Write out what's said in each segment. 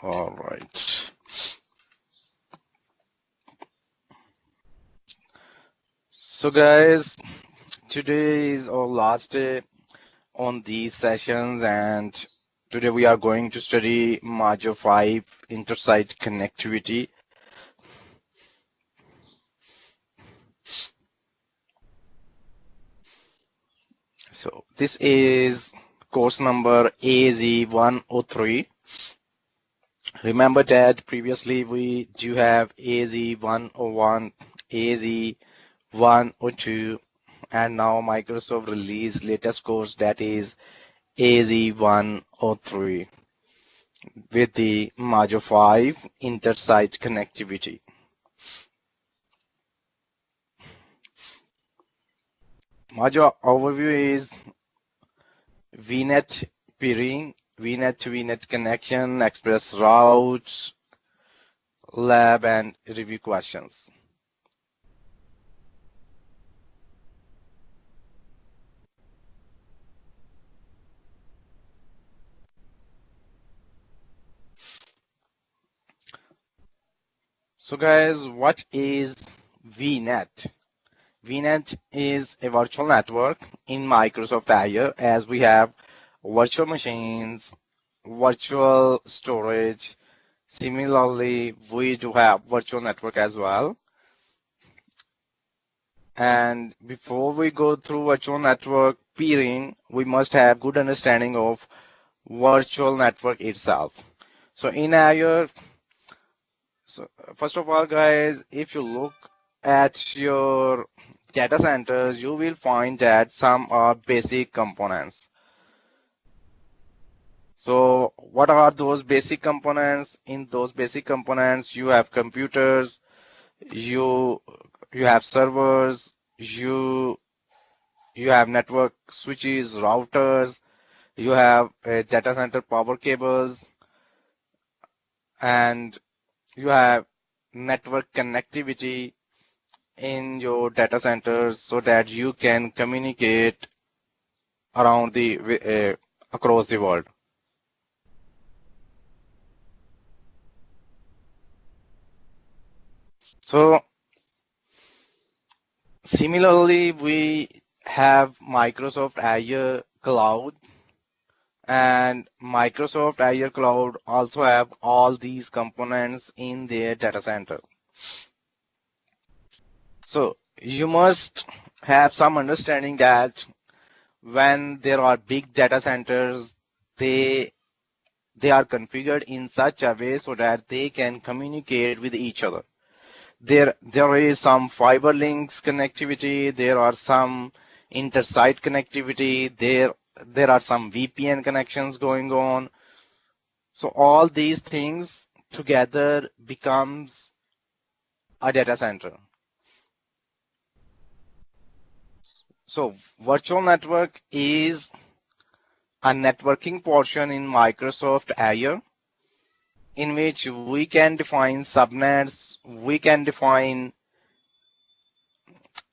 All right. So guys, today is our last day on these sessions, and today we are going to study module 5 intersite connectivity. So this is course number AZ103. Remember that previously we do have AZ101, AZ102, and now Microsoft released latest course that is AZ103 with the module 5 intersite connectivity. Module overview is VNet peering, VNet to VNet connection, express routes, lab, and review questions. So guys, what is VNet? VNet is a virtual network in Microsoft Azure, as we have virtual machines, virtual storage. Similarly, we do have virtual network as well. And before we go through virtual network peering, we must have good understanding of virtual network itself. So in Azure, so first of all, guys, if you look at your data centers, you will find that some are basic components. So what are those basic components? In those basic components, you have computers, you have servers, you have network switches, routers, you have data center power cables, and you have network connectivity in your data centers so that you can communicate around the across the world. So similarly, we have Microsoft Azure Cloud, and Microsoft Azure Cloud also have all these components in their data center. So you must have some understanding that when there are big data centers, they are configured in such a way so that they can communicate with each other. There is some fiber links connectivity, there are some intersite connectivity, there are some VPN connections going on. So all these things together becomes a data center. So virtual network is a networking portion in Microsoft Azure in which we can define subnets, we can define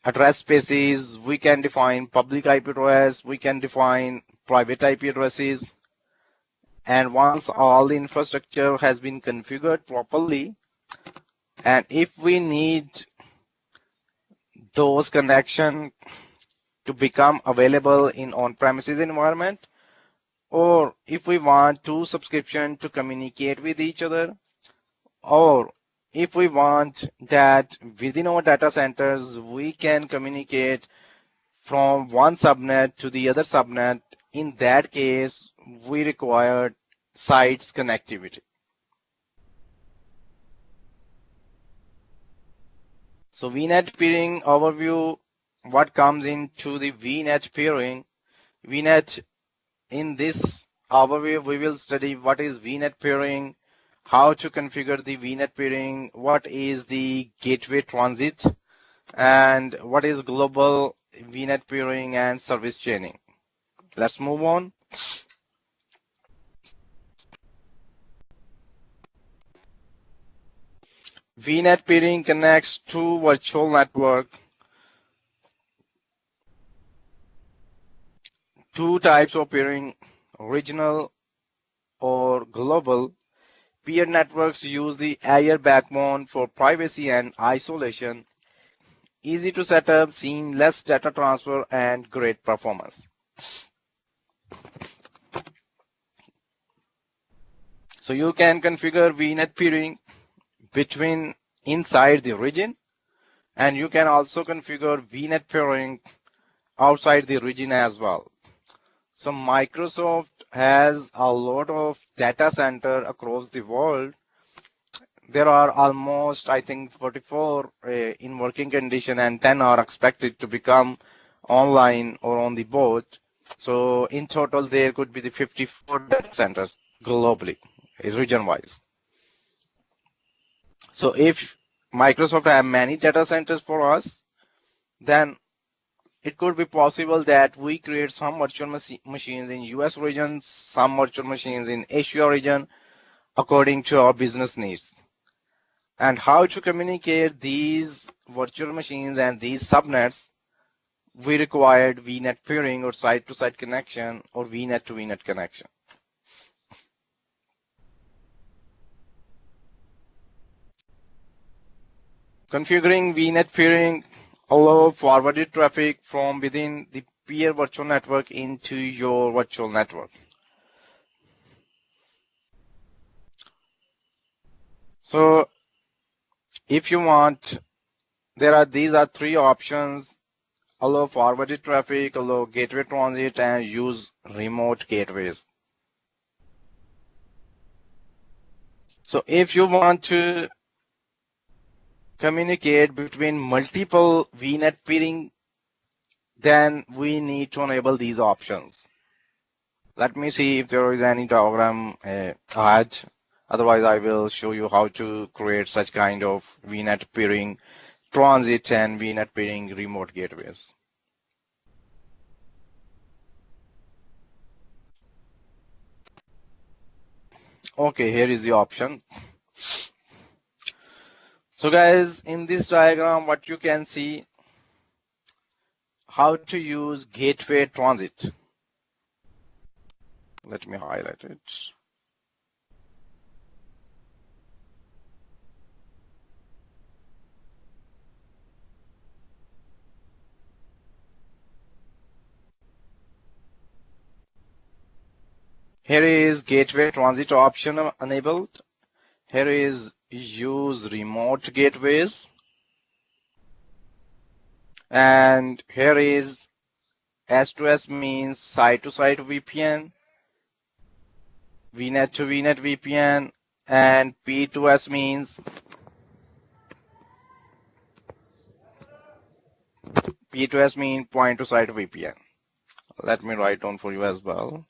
address spaces, we can define public IP address, we can define private IP addresses. And once all the infrastructure has been configured properly, and if we need those connections to become available in on-premises environment, or if we want two subscriptions to communicate with each other, or if we want that within our data centers we can communicate from one subnet to the other subnet, in that case we require sites connectivity. So VNet peering overview, what comes into the VNet peering? VNet, in this overview we will study what is VNet peering, how to configure the VNet peering, what is the gateway transit, and what is global VNet peering and service chaining. Let's move on. VNet peering connects two virtual network. Two types of peering, regional or global. Peer networks use the Azure backbone for privacy and isolation, easy to set up, seamless data transfer, and great performance. So you can configure VNet peering between inside the region, and you can also configure VNet peering outside the region as well. So Microsoft has a lot of data center across the world. There are almost, I think, 44 in working condition, and 10 are expected to become online or on the board. So in total, there could be the 54 data centers globally, region-wise. So if Microsoft have many data centers for us, then it could be possible that we create some virtual machines in US regions, some virtual machines in Asia region, according to our business needs. And how to communicate these virtual machines and these subnets, we required VNet peering or site-to-site connection or VNet to VNet connection. Configuring VNet peering allow forwarded traffic from within the peer virtual network into your virtual network. So if you want, these are three options: allow forwarded traffic, allow gateway transit, and use remote gateways. So if you want to communicate between multiple VNet peering, then we need to enable these options. Let me see if there is any diagram ahead. Otherwise, I will show you how to create such kind of VNet peering transit and VNet peering remote gateways. Okay, here is the option. So guys, in this diagram, what you can see, how to use gateway transit. Let me highlight it. Here is gateway transit option enabled. Here is use remote gateways. And here is S2S means site-to-site VPN, VNet to VNet VPN, and P2S means point-to-site VPN. Let me write down for you as well.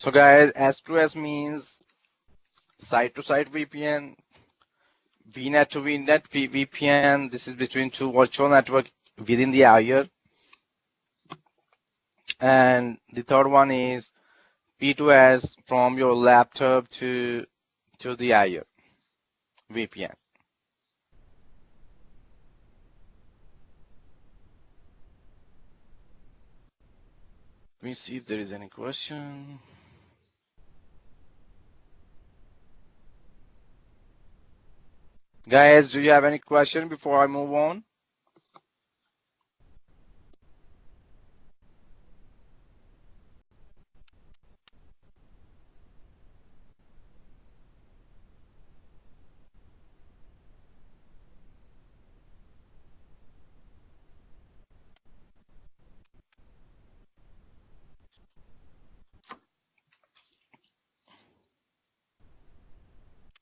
So guys, S2S means site-to-site VPN, VNet to VNet VPN. This is between two virtual network within the Azure. And the third one is P2S from your laptop to the Azure VPN. Let me see if there is any question. Guys, do you have any question before I move on?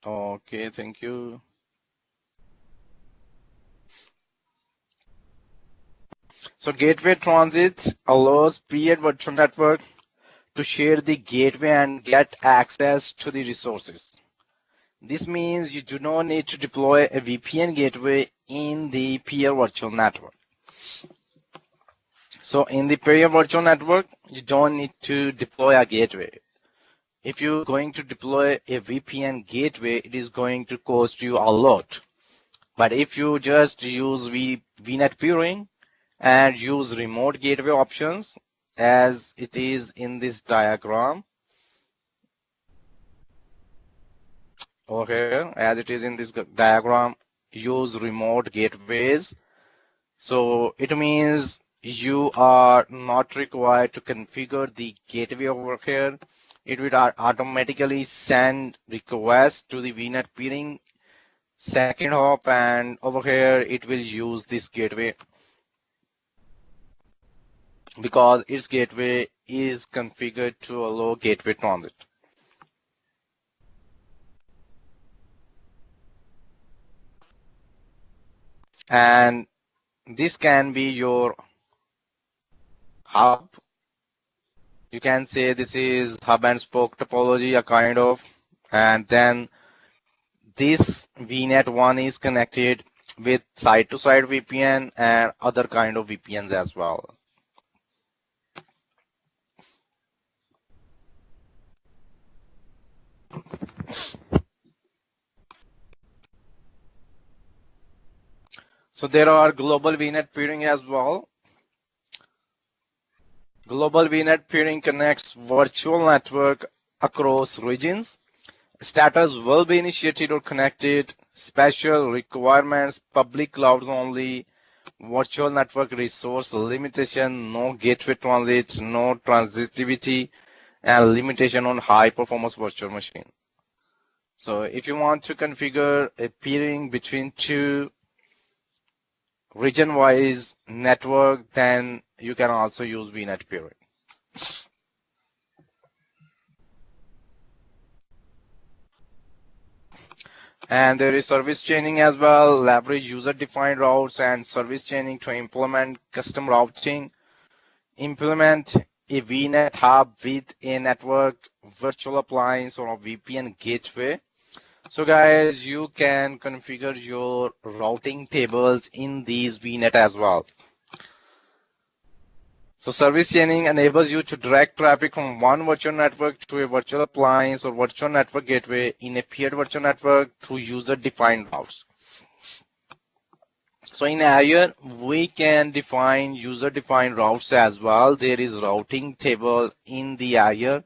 Okay, thank you. So gateway transit allows peer virtual network to share the gateway and get access to the resources. This means you do not need to deploy a VPN gateway in the peer virtual network. So in the peer virtual network, you don't need to deploy a gateway. If you're going to deploy a VPN gateway, it is going to cost you a lot. But if you just use VNet peering and use remote gateway options as it is in this diagram over here, as it is in this diagram, use remote gateways. So it means you are not required to configure the gateway over here. It will automatically send requests to the VNet peering second hop, and over here it will use this gateway because its gateway is configured to allow gateway transit. And this can be your hub. You can say this is hub and spoke topology, a kind of, and then this VNet one is connected with side-to-side VPN and other kind of VPNs as well. So there are global VNet peering as well. Global VNet peering connects virtual network across regions. Status will be initiated or connected. Special requirements, public clouds only, virtual network resource limitation, no gateway transit, no transitivity, and limitation on high performance virtual machine. So if you want to configure a peering between two region-wise network, then you can also use VNet peering. And there is service chaining as well, leverage user-defined routes and service chaining to implement custom routing, implement a VNet hub with a network virtual appliance or a VPN gateway. So guys, you can configure your routing tables in these VNet as well. So service chaining enables you to direct traffic from one virtual network to a virtual appliance or virtual network gateway in a peer virtual network through user-defined routes. So in Azure, we can define user-defined routes as well. There is routing table in the Azure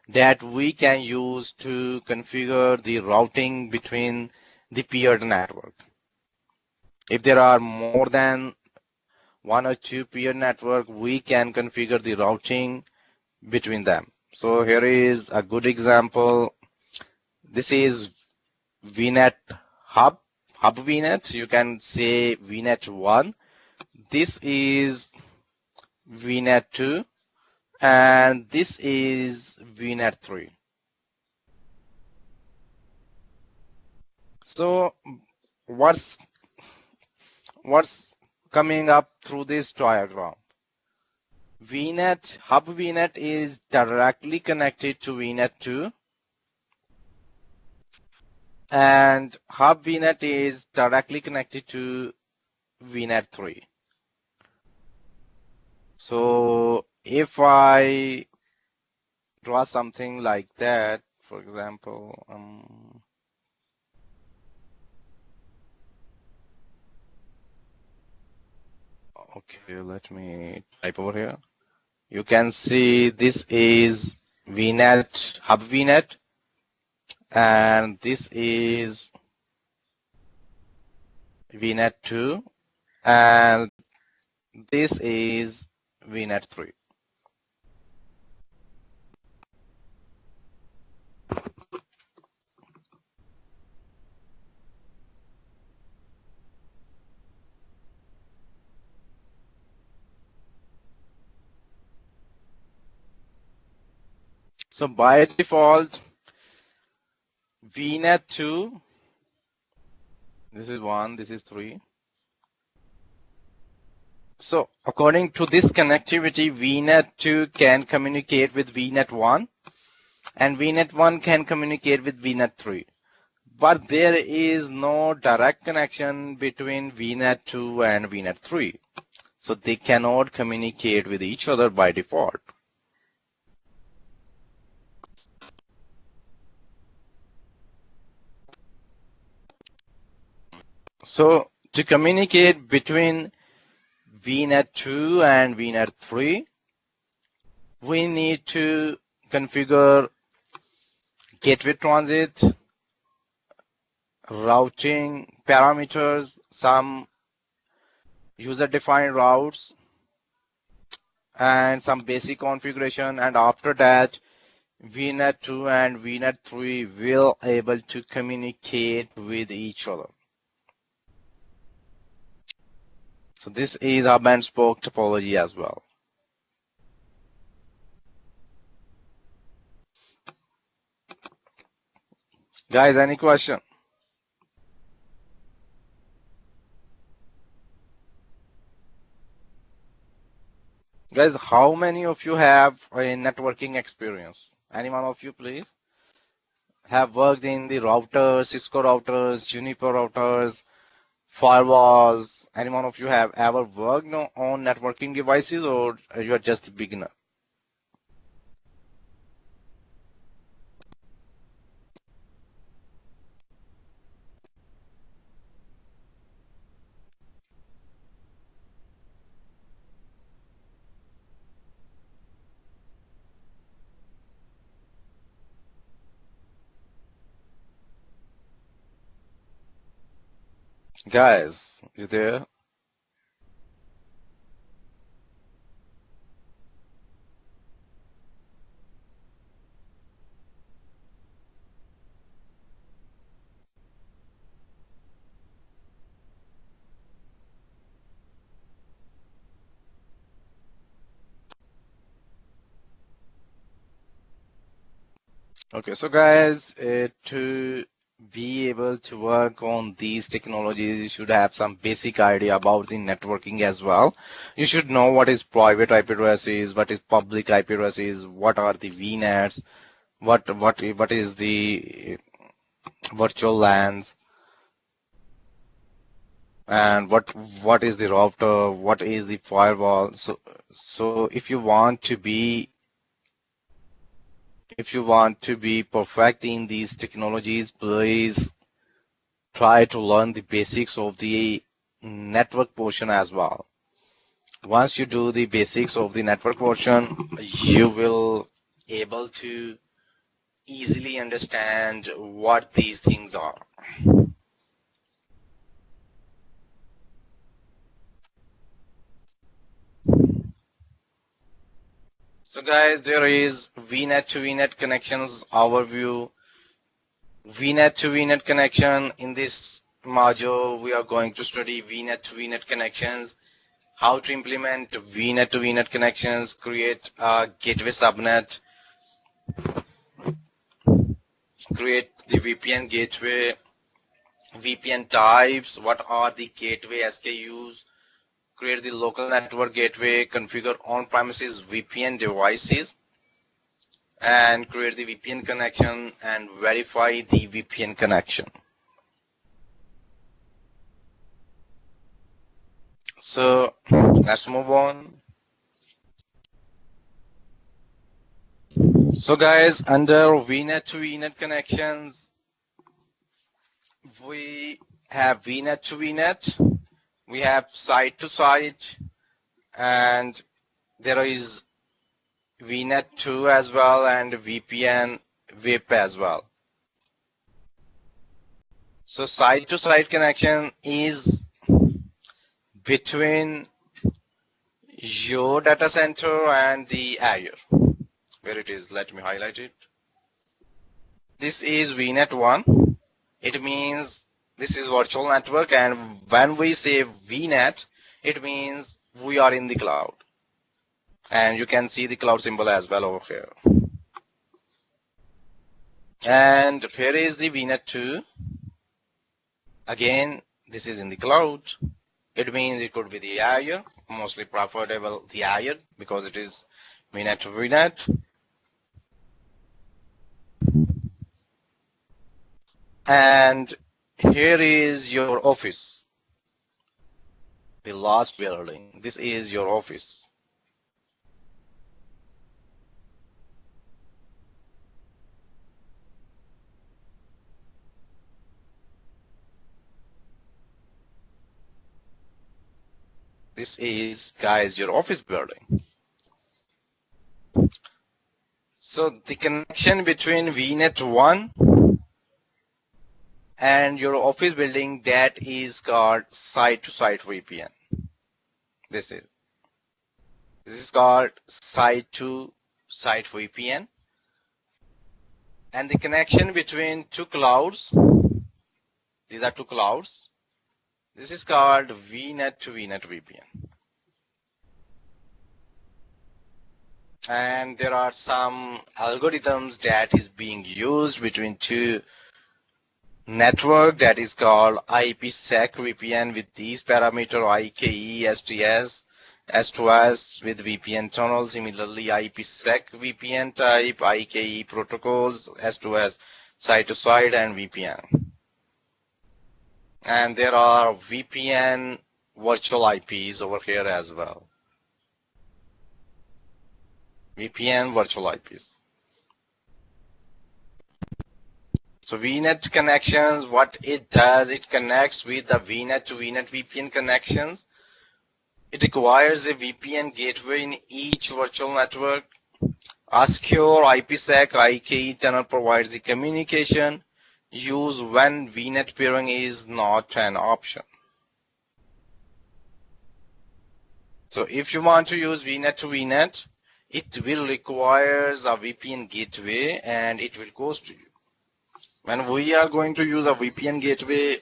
that we can use to configure the routing between the peer network. If there are more than one or two peer network, we can configure the routing between them. So here is a good example. This is VNet hub VNet. You can say VNet 1. This is VNet 2, and this is VNet 3. So what's coming up through this diagram? VNet, hub VNet is directly connected to VNet 2, and hub VNet is directly connected to VNet 3. So if I draw something like that, for example, okay, let me type over here. You can see this is VNet, hub VNet, and this is VNet 2, and this is VNet 3. So by default, VNet 2, this is 1, this is 3. So according to this connectivity, VNet 2 can communicate with VNet 1 and VNet 1 can communicate with VNet 3. But there is no direct connection between VNet 2 and VNet 3. So they cannot communicate with each other by default. So to communicate between VNet 2 and VNet 3, we need to configure gateway transit, routing parameters, some user-defined routes, and some basic configuration. And after that, VNet 2 and VNet 3 will able to communicate with each other. So this is hub and spoke topology as well. Guys, any question? Guys, how many of you have a networking experience? Any one of you, please? Have worked in the routers, Cisco routers, Juniper routers, firewalls? Any one of you have ever worked on networking devices, or you are just a beginner? Guys, you there? Okay, so guys, to be able to work on these technologies, you should have some basic idea about the networking as well. You should know what is private IP addresses, what is public IP addresses, what are the VNets, what is the virtual LANs, and what is the router, what is the firewall. So if you want to be perfect in these technologies, please try to learn the basics of the network portion as well. Once you do the basics of the network portion, you will able to easily understand what these things are. So guys, there is VNet to VNet connections overview. VNet to VNet connection. In this module, we are going to study VNet to VNet connections, how to implement VNet to VNet connections, create a gateway subnet, create the VPN gateway, VPN types, what are the gateway SKUs, create the local network gateway, configure on-premises VPN devices, and create the VPN connection and verify the VPN connection. So let's move on. So guys, under VNet to VNet connections, we have VNet to VNet, we have site to site, and there is VNet 2 as well, and VPN VIP as well. So site to site connection is between your data center and the Azure. Where it is, let me highlight it. This is VNet 1. It means this is virtual network, and when we say VNet, it means we are in the cloud. And you can see the cloud symbol as well over here. And here is the VNet 2. Again, this is in the cloud. It means it could be the Azure, mostly preferable the Azure because it is VNet to VNet. And here is your office, the last building. This is your office. This is, guys, your office building. So the connection between VNet 1 and your office building, that is called site-to-site VPN. This is called site-to-site VPN. And the connection between two clouds, these are two clouds. This is called VNet to VNet VPN. And there are some algorithms that is being used between two network, that is called IPsec VPN with these parameter IKE, STS, S2S with VPN tunnel. Similarly, IPsec VPN type, IKE protocols, S2S side to side, and VPN. And there are VPN virtual IPs over here as well. VPN virtual IPs. So VNet connections, what it does, it connects with the VNet to VNet VPN connections. It requires a VPN gateway in each virtual network. A secure IPsec IKE tunnel provides the communication used when VNet peering is not an option. So if you want to use VNet to VNet, it will require a VPN gateway and it will cost you. When we are going to use a VPN gateway,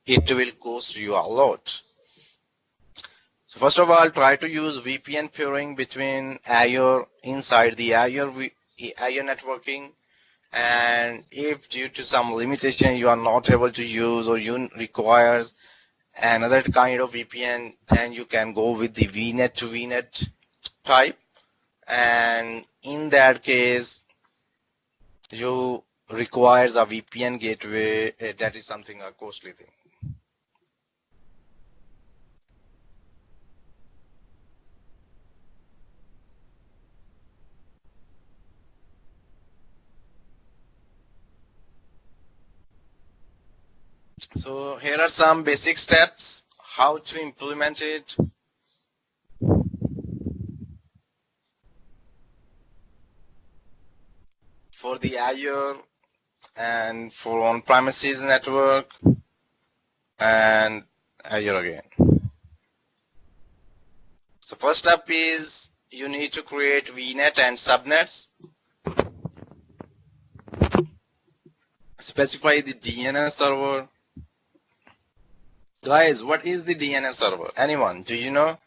it will cost you a lot. So first of all, try to use VPN peering between Azure inside the Azure networking. And if due to some limitation you are not able to use or you requires another kind of VPN, then you can go with the VNet to VNet type. And in that case, you requires a VPN gateway. That is something a costly thing. So here are some basic steps how to implement it. For the Azure and for on-premises network and Azure again. So first step is you need to create VNet and subnets. Specify the DNS server. Guys, what is the DNS server? Anyone, do you know?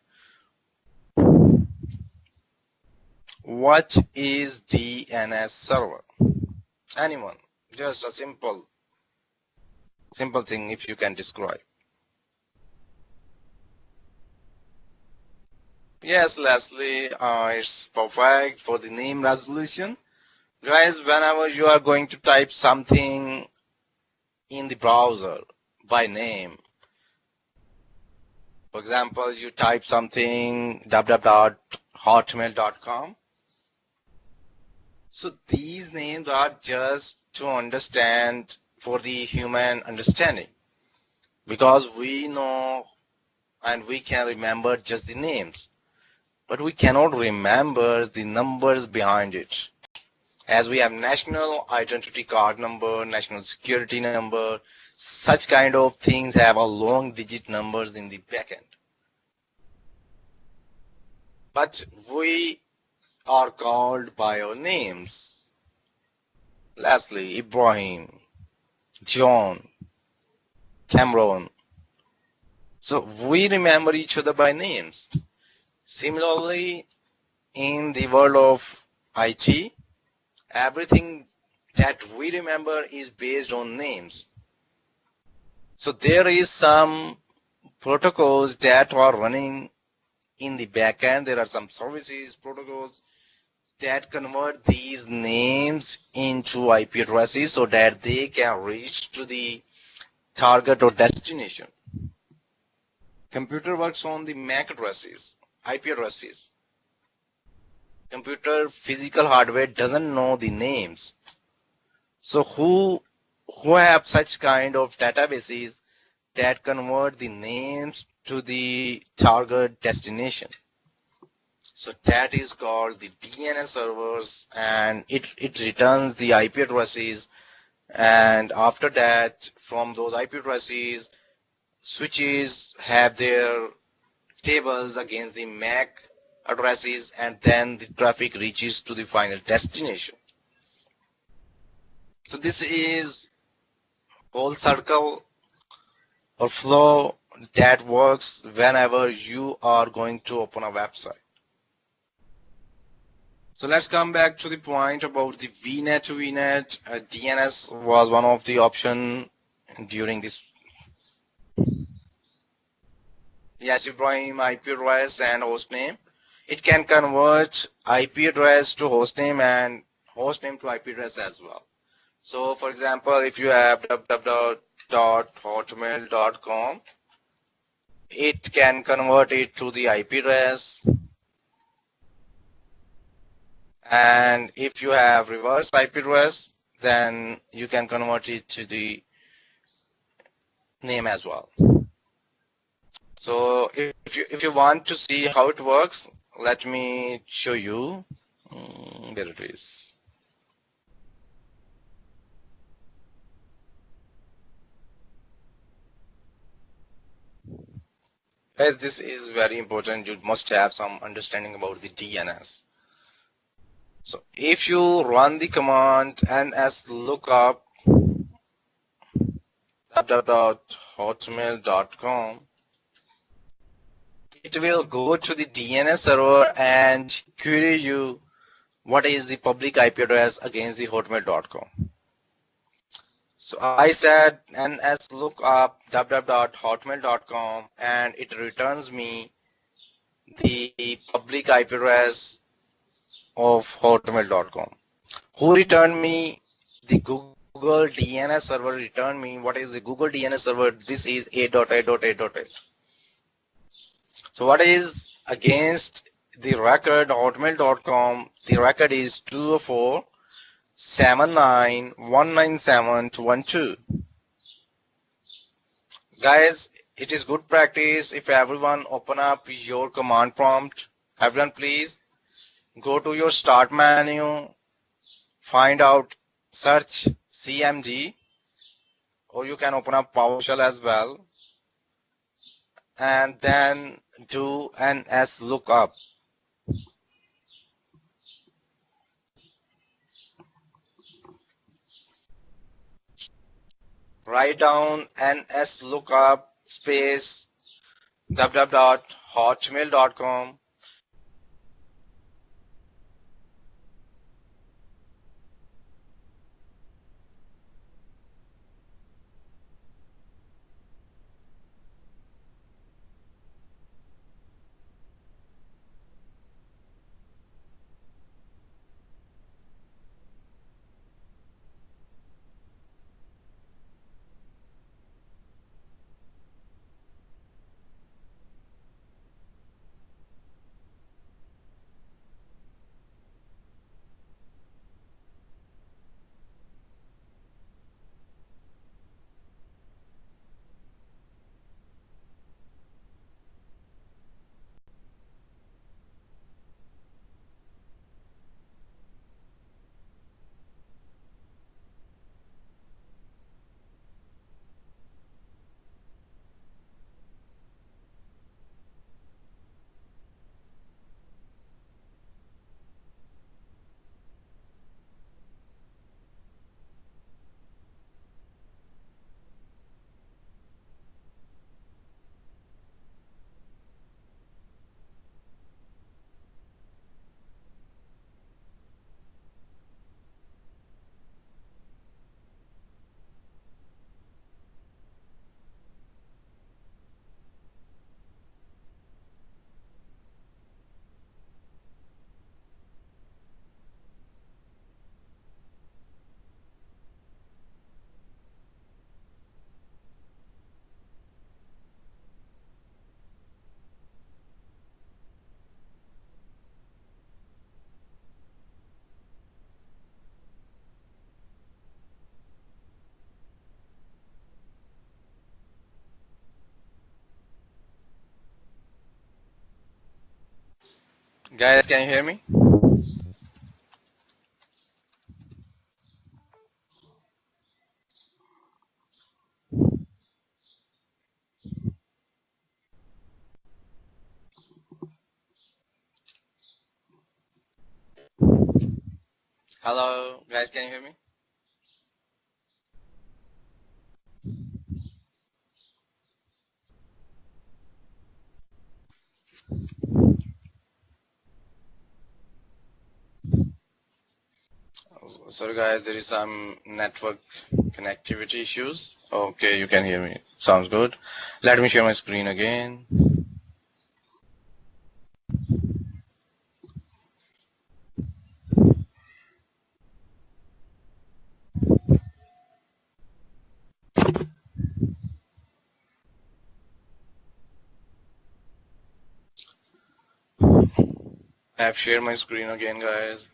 What is DNS server? Anyone? Just a simple thing if you can describe. Yes, Leslie, it's perfect for the name resolution. Guys, whenever you are going to type something in the browser by name, for example, you type something www.hotmail.com. So these names are just to understand for the human understanding, because we know and we can remember just the names, but we cannot remember the numbers behind it. As we have national identity card number, national security number, such kind of things have a long digit numbers in the backend. But we are called by our names. Leslie, Ibrahim, John, Cameron. So we remember each other by names. Similarly, in the world of IT, everything that we remember is based on names. So there is some protocols that are running in the backend. There are some services protocols that convert these names into IP addresses so that they can reach to the target or destination. Computer works on the MAC addresses, IP addresses. Computer physical hardware doesn't know the names. So who have such kind of databases that convert the names to the target destination? So that is called the DNS servers, and it returns the IP addresses, and after that from those IP addresses switches have their tables against the MAC addresses, and then the traffic reaches to the final destination. So this is whole circle or flow that works whenever you are going to open a website. So let's come back to the point about the VNet to VNet. DNS was one of the option during this. Yes, Ibrahim, IP address and hostname. It can convert IP address to hostname and hostname to IP address as well. So for example, if you have www.hotmail.com, it can convert it to the IP address. And if you have reverse IP address, then you can convert it to the name as well. So if you want to see how it works, let me show you. There it is. As this is very important, you must have some understanding about the DNS. So if you run the command nslookup www.hotmail.com, it will go to the DNS server and query you what is the public IP address against the hotmail.com. So I said nslookup www.hotmail.com, and it returns me the public IP address of hotmail.com. Who returned me? The Google DNS server returned me. What is the Google DNS server? This is 8.8.8.8. So what is against the record hotmail.com? The record is 204.79.197.12. Guys, it is good practice if everyone open up your command prompt. Everyone please go to your start menu, find out search CMD, or you can open up PowerShell as well, and then do nslookup. Write down nslookup space www.hotmail.com. Guys, can you hear me? Hello, guys, can you hear me? Sorry, guys, there is some network connectivity issues. Okay, you can hear me. Sounds good. Let me share my screen again. I've shared my screen again, guys.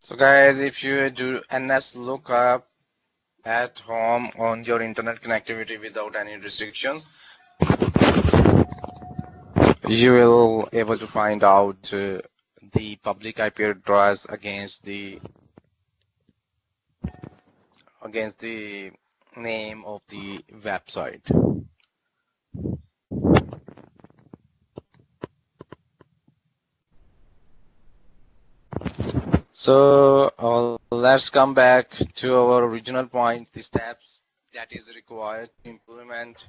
So, guys, if you do NS lookup at home on your internet connectivity without any restrictions, you will able to find out the public IP address against the name of the website. So let's come back to our original point, the steps that is required to implement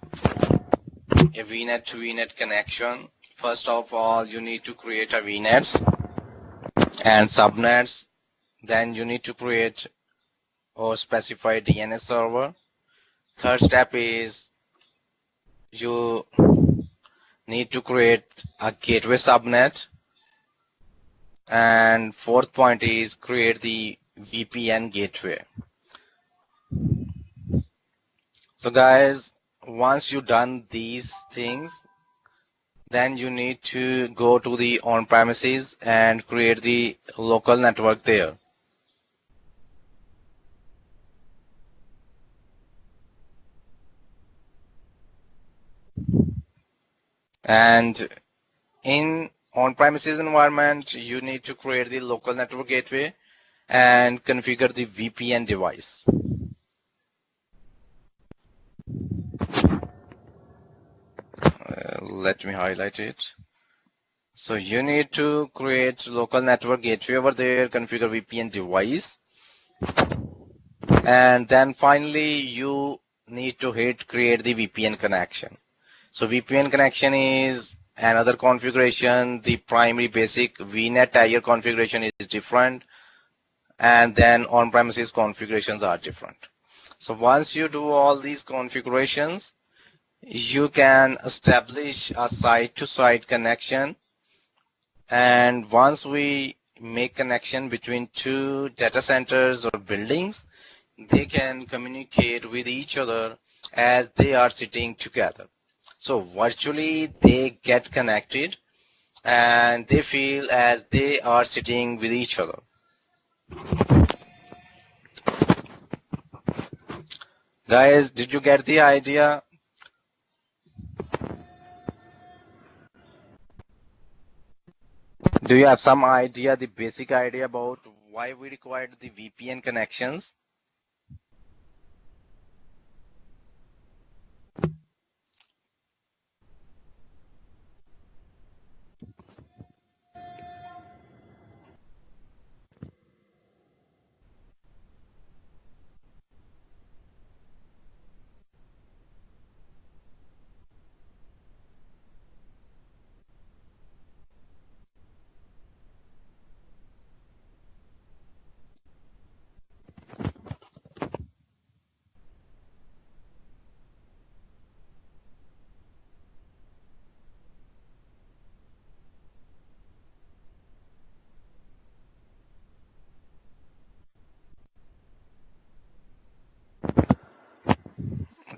a VNet to VNet connection. First of all, you need to create a VNets and subnets. Then you need to create or specify DNS server. Third step is you need to create a gateway subnet. And fourth point is create the VPN gateway. So guys, once you've done these things, then you need to go to the on-premises and create the local network there. And in on-premises environment, you need to create the local network gateway and configure the VPN device. Let me highlight it. So you need to create local network gateway over there, configure VPN device. And then finally, you need to hit create the VPN connection. So VPN connection is another configuration. The primary basic VNet tier configuration is different. And then on-premises configurations are different. So once you do all these configurations, you can establish a site-to-site connection. And once we make connection between two data centers or buildings, they can communicate with each other as they are sitting together. So virtually they get connected and they feel as they are sitting with each other. Guys, did you get the idea? Do you have some idea, the basic idea about why we required the VPN connections?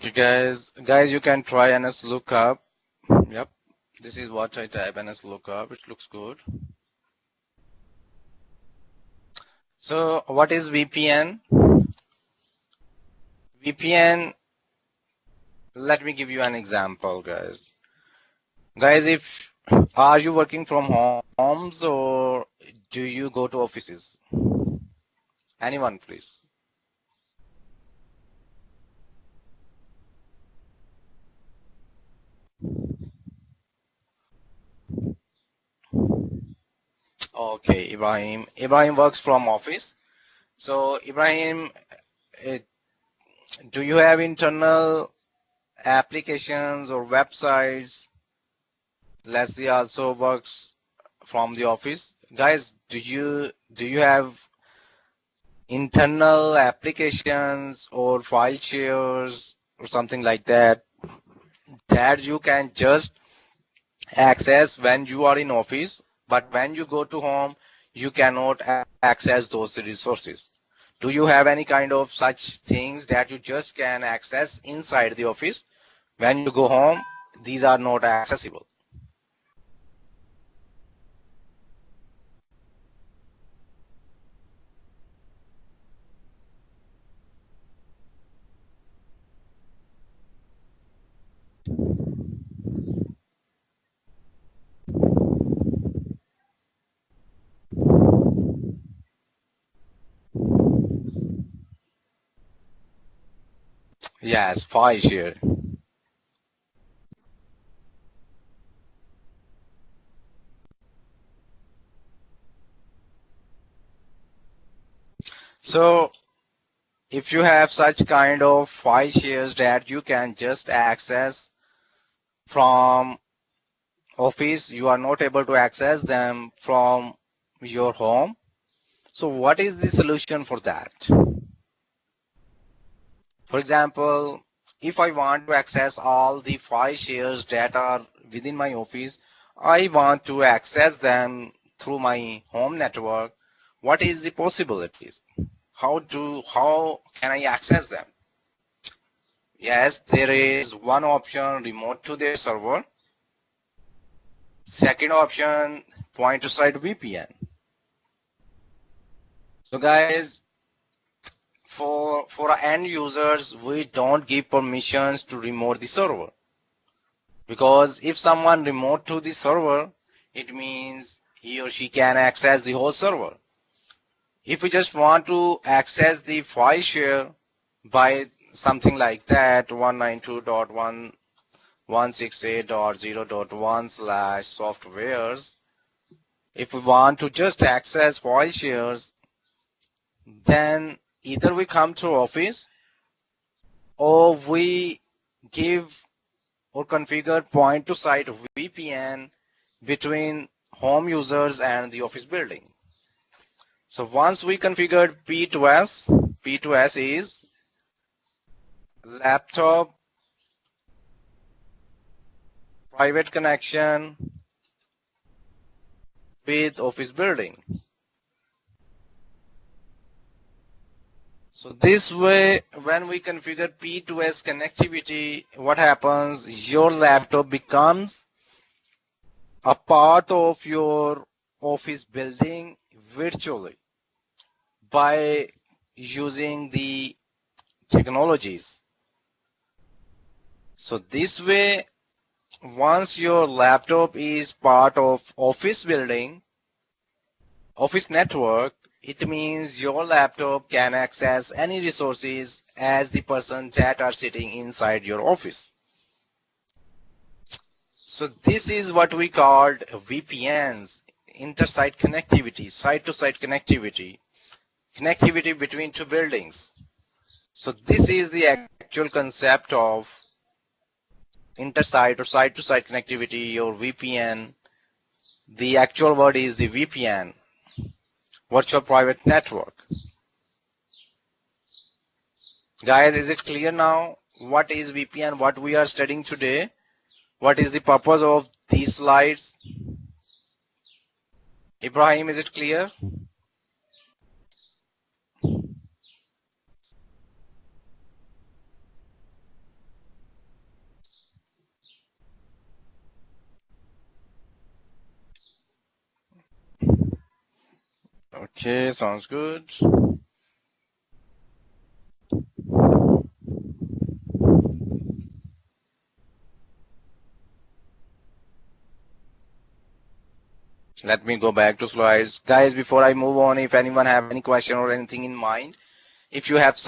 Okay, guys, you can try NS lookup. Yep, this is what I type, NS lookup. It looks good. So what is VPN? VPN, let me give you an example, guys. Guys, if are you working from homes or do you go to offices? Anyone, please. Okay, Ibrahim. Ibrahim works from office. So Ibrahim, eh, do you have internal applications or websites? Leslie also works from the office. Guys, do you have internal applications or file shares or something like that that you can just access when you are in office, but when you go to home you cannot access those resources? Do you have any kind of such things that you just can access inside the office? When you go home, these are not accessible. Yes, file share. So if you have such kind of file shares that you can just access from office, you are not able to access them from your home. So what is the solution for that? For example, if I want to access all the file shares that are within my office, I want to access them through my home network. What is the possibilities? How can I access them? Yes, there is one option, remote to their server. Second option, point to site VPN. So guys, for our end users, we don't give permissions to remote the server, because if someone remote to the server, it means he or she can access the whole server. If we just want to access the file share by something like that, 192.168.0.1/softwares, if we want to just access file shares, then either we come to office or we give or configure point to site VPN between home users and the office building. So once we configured P2S, P2S is laptop private connection with office building. So this way, when we configure P2S connectivity, what happens? Your laptop becomes a part of your office building virtually by using the technologies. So this way, once your laptop is part of office building, office network, it means your laptop can access any resources as the person that are sitting inside your office. So this is what we called VPNs, inter-site connectivity, site-to-site connectivity, connectivity between two buildings. So this is the actual concept of inter-site or site-to-site connectivity or VPN. The actual word is the VPN, virtual private network. Guys, is it clear now? What is VPN? What we are studying today? What is the purpose of these slides? Ibrahim, is it clear? Okay, sounds good. Let me go back to slides. Guys, before I move on, if anyone have any question or anything in mind, if you have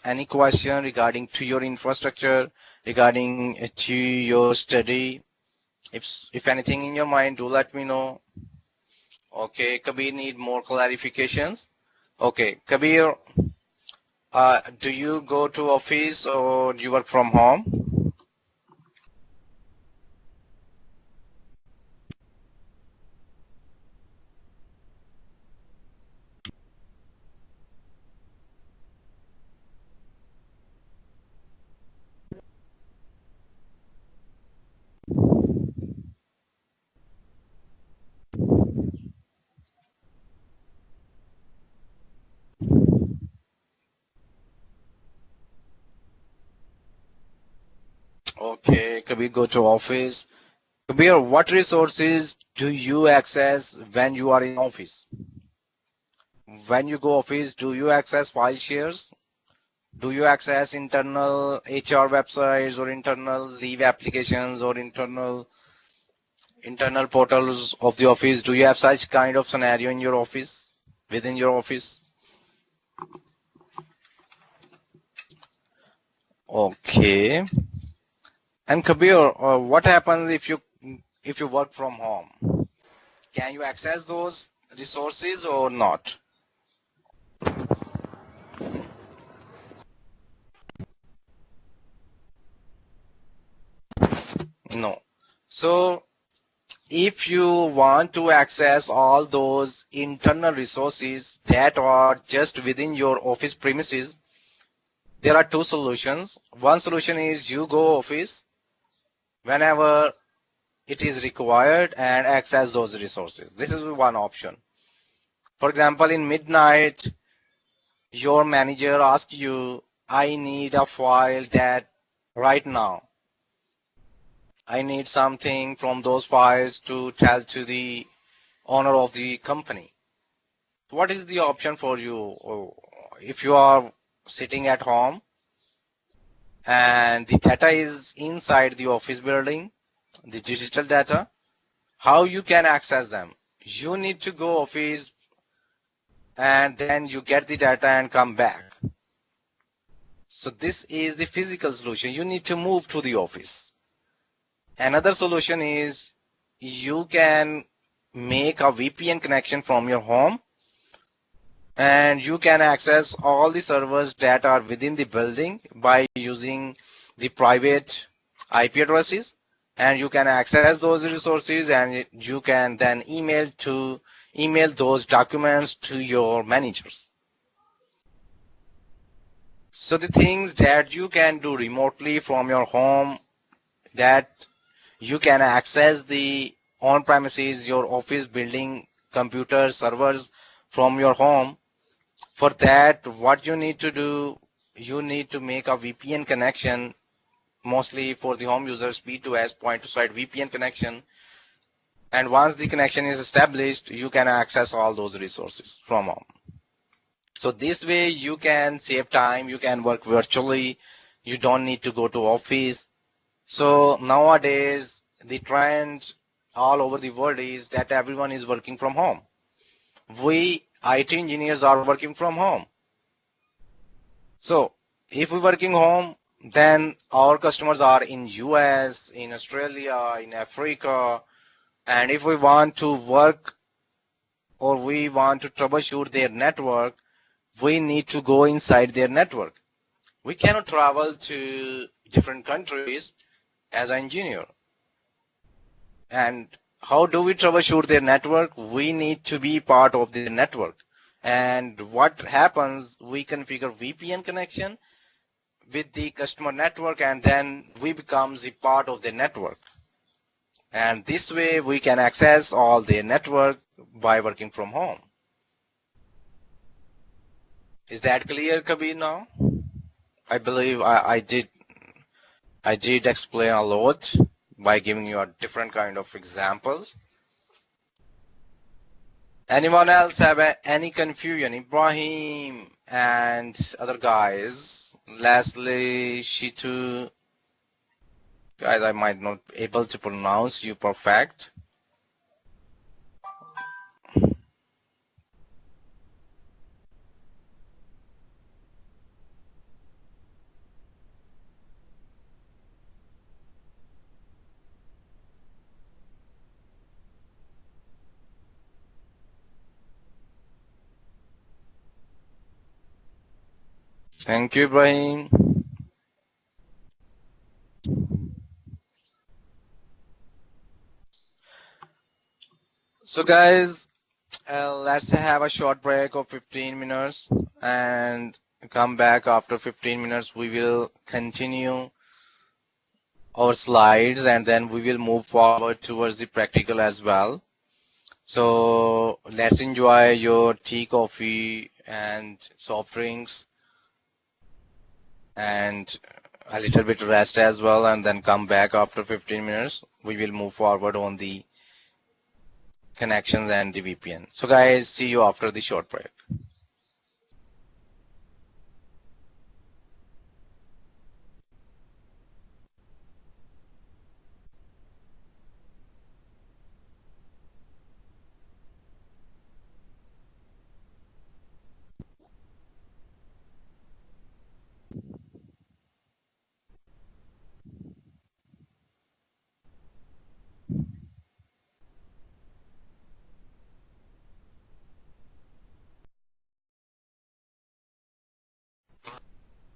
any question regarding to your infrastructure, regarding to your study, if anything in your mind, do let me know. Okay, Kabir need more clarifications. Okay, Kabir, do you go to office or you work from home? Okay, Kabir, go to office. Kabir, what resources do you access when you are in office? When you go office, do you access file shares? Do you access internal HR websites or internal leave applications or internal portals of the office? Do you have such kind of scenario in your office, within your office? Okay. And Kabir, what happens if you work from home? Can you access those resources or not? No. So if you want to access all those internal resources that are just within your office premises, there are two solutions. One solution is you go office whenever it is required and access those resources. This is one option. For example, in midnight, your manager asks you, I need a file that right now. I need something from those files to tell to the owner of the company. What is the option for you? If you are sitting at home and the data is inside the office building, the digital data, how you can access them? You need to go office and then you get the data and come back. So this is the physical solution. You need to move to the office. Another solution is you can make a VPN connection from your home and you can access all the servers that are within the building by using the private IP addresses, and you can access those resources and you can then email those documents to your managers. So the things that you can do remotely from your home, that you can access the on premises, your office building computer servers from your home. For that, what you need to do, you need to make a VPN connection, mostly for the home users, P2S, point to site VPN connection. And once the connection is established, you can access all those resources from home. So this way you can save time, you can work virtually, you don't need to go to office. So nowadays, the trend all over the world is that everyone is working from home. We IT engineers are working from home. So if we're working home, then our customers are in US, in Australia, in Africa, and if we want to work or we want to troubleshoot their network, we need to go inside their network. We cannot travel to different countries as an engineer. And how do we troubleshoot their network? We need to be part of the network. And what happens, we configure VPN connection with the customer network, and then we become the part of the network. And this way we can access all their network by working from home. Is that clear, Kabir, now? I believe I did explain a lot by giving you a different kind of examples. Anyone else have any confusion? Ibrahim and other guys, Leslie, Shitu, guys, I might not be able to pronounce you perfect. Thank you, Ibrahim. So guys, let's have a short break of 15 minutes and come back after 15 minutes. We will continue our slides and then we will move forward towards the practical as well. So let's enjoy your tea, coffee and soft drinks and a little bit rest as well, and then come back after 15 minutes. We will move forward on the connections and the VPN. So guys, see you after the short break.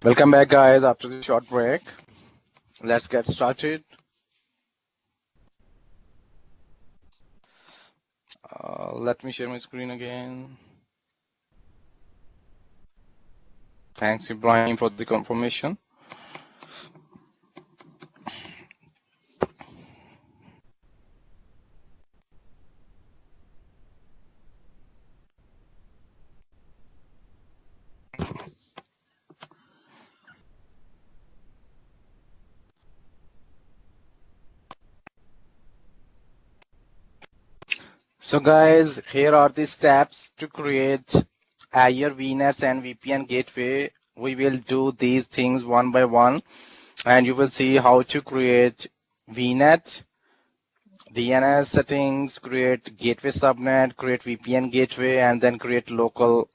Welcome back guys after the short break. Let's get started. Let me share my screen again. Thanks Ibrahim for the confirmation. So guys, here are the steps to create Azure VNets and VPN gateway. We will do these things one by one and you will see how to create VNet, DNS settings, create gateway subnet, create VPN gateway, and then create local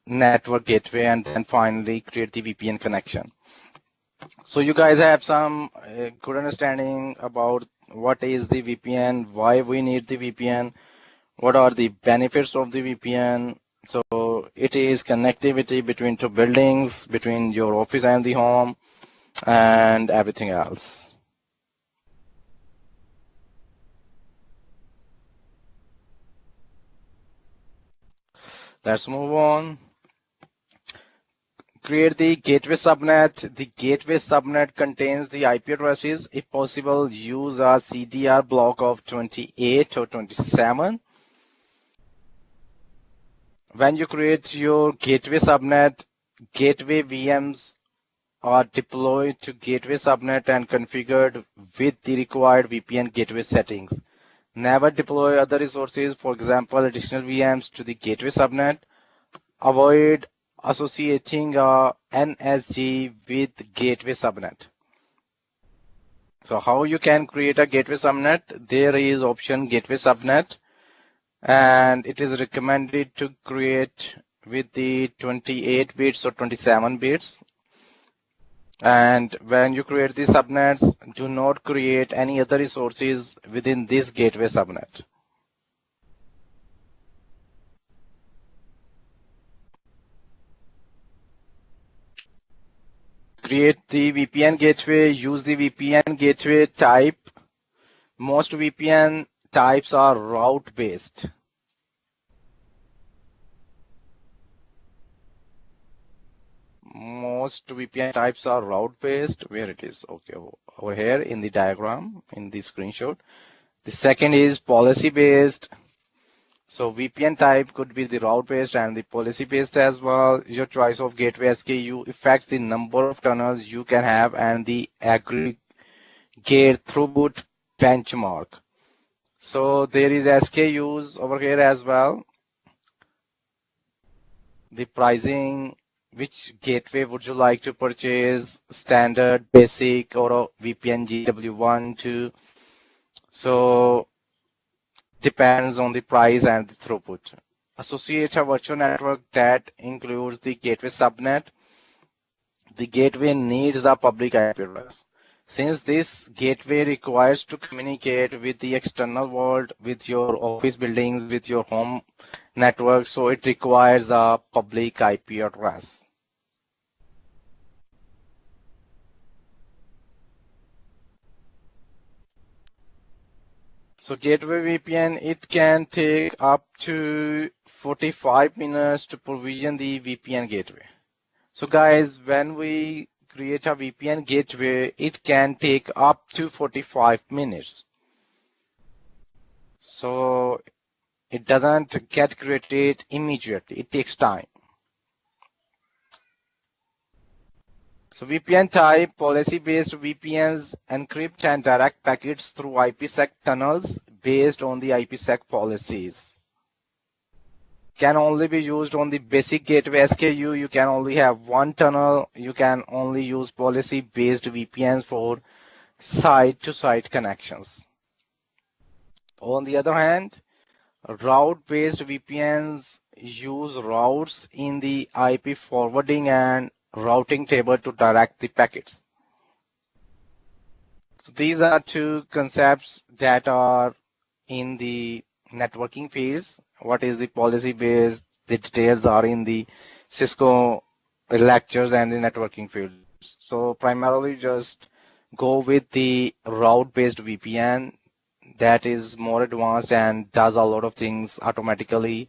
network gateway, and then finally create the VPN connection. So you guys have some good understanding about what is the VPN, why we need the VPN, what are the benefits of the VPN. So it is connectivity between two buildings, between your office and the home, and everything else. Let's move on. Create the gateway subnet. The gateway subnet contains the IP addresses. If possible, use a CDR block of 28 or 27. When you create your gateway subnet, gateway VMs are deployed to gateway subnet and configured with the required VPN gateway settings. Never deploy other resources, for example, additional VMs to the gateway subnet. Avoid associating a NSG with gateway subnet. So how you can create a gateway subnet? There is option gateway subnet, and it is recommended to create with the 28 bits or 27 bits. And when you create the subnets, do not create any other resources within this gateway subnet. Create the VPN gateway, use the VPN gateway type. Most VPN types are route based. Most VPN types are route based. Where it is? Okay, over here in the diagram, in the screenshot. The second is policy based. So VPN type could be the route based and the policy based as well. Your choice of gateway SKU affects the number of tunnels you can have and the aggregate throughput benchmark. So there is SKUs over here as well. the pricing, which gateway would you like to purchase, standard, basic, or a VPN GW1, 2. So depends on the price and the throughput. Associate a virtual network that includes the gateway subnet. The gateway needs a public IP address. Since this gateway requires to communicate with the external world, with your office buildings, with your home network, so it requires a public IP address. So gateway VPN, it can take up to 45 minutes to provision the VPN gateway. So guys, when we create a VPN gateway, it can take up to 45 minutes. So it doesn't get created immediately. It takes time. So VPN type, policy-based VPNs encrypt and direct packets through IPsec tunnels based on the IPsec policies. Can only be used on the basic gateway SKU. You can only have one tunnel. You can only use policy-based VPNs for site-to-site connections. On the other hand, route-based VPNs use routes in the IP forwarding and routing table to direct the packets. So these are two concepts that are in the networking phase. What is the policy based? The details are in the Cisco lectures and the networking fields. So primarily just go with the route based VPN that is more advanced and does a lot of things automatically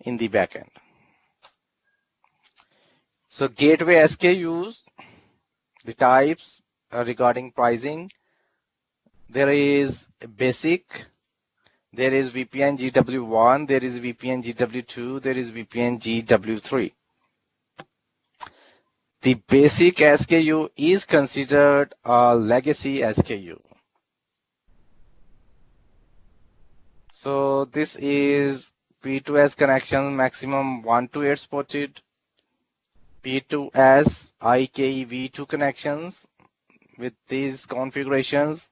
in the backend. So gateway SKUs, the types regarding pricing, there is basic, there is VPN GW1, there is VPN GW2, there is VPN GW3. The basic SKU is considered a legacy SKU. So this is P2S connection maximum 1 to 8 spotted, P2S IKEV2 connections with these configurations,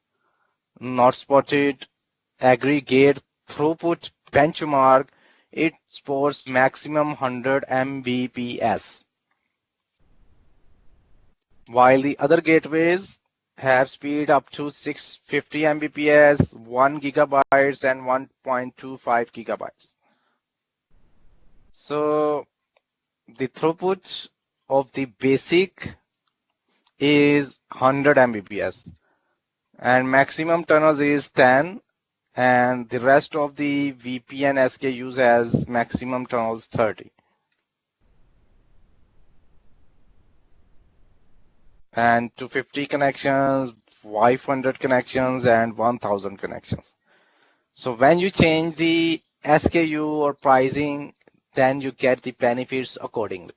not spotted, aggregate throughput benchmark, it supports maximum 100 Mbps. While the other gateways have speed up to 650 Mbps, 1 gigabytes and 1.25 gigabytes. So the throughput of the basic is 100 Mbps and maximum tunnels is 10, and the rest of the VPN SKUs has maximum tunnels 30. And 250 connections, 500 connections, and 1000 connections. So when you change the SKU or pricing, then you get the benefits accordingly.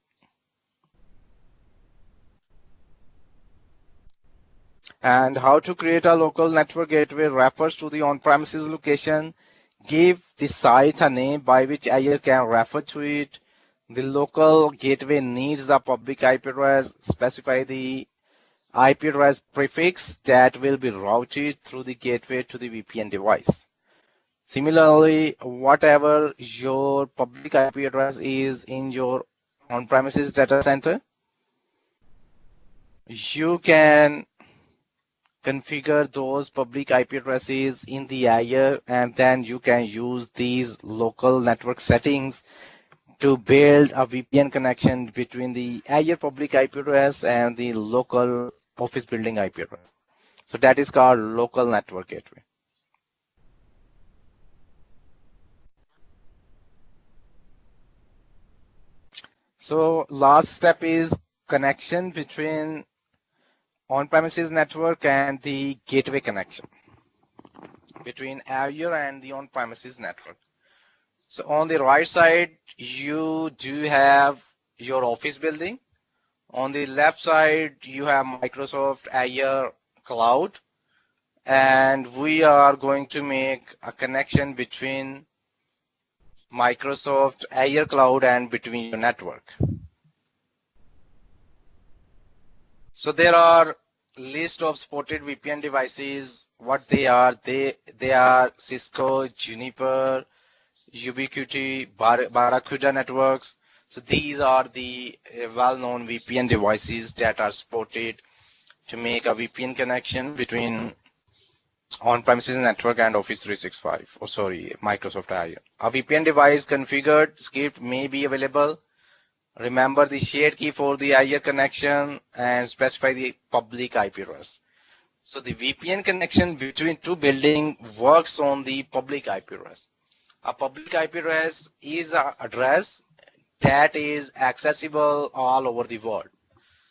And how to create a local network gateway refers to the on-premises location. Give the site a name by which Azure can refer to it. The local gateway needs a public IP address. Specify the IP address prefix that will be routed through the gateway to the VPN device. Similarly, whatever your public IP address is in your on-premises data center, you can configure those public IP addresses in the Azure, and then you can use these local network settings to build a VPN connection between the Azure public IP address and the local office building IP address. So that is called local network gateway. So last step is connection between on-premises network and the gateway connection between Azure and the on-premises network. So on the right side, you do have your office building. On the left side, you have Microsoft Azure Cloud, and we are going to make a connection between Microsoft Azure Cloud and between your network. So there are list of supported VPN devices. What they are, they are Cisco, Juniper, Ubiquiti, Barracuda networks. So these are the well-known VPN devices that are supported to make a VPN connection between on-premises network and Office 365, or sorry, Microsoft Azure. A VPN device configured script may be available. Remember the shared key for the Azure connection and specify the public IP address. So the VPN connection between two buildings works on the public IP address. A public IP address is an address that is accessible all over the world.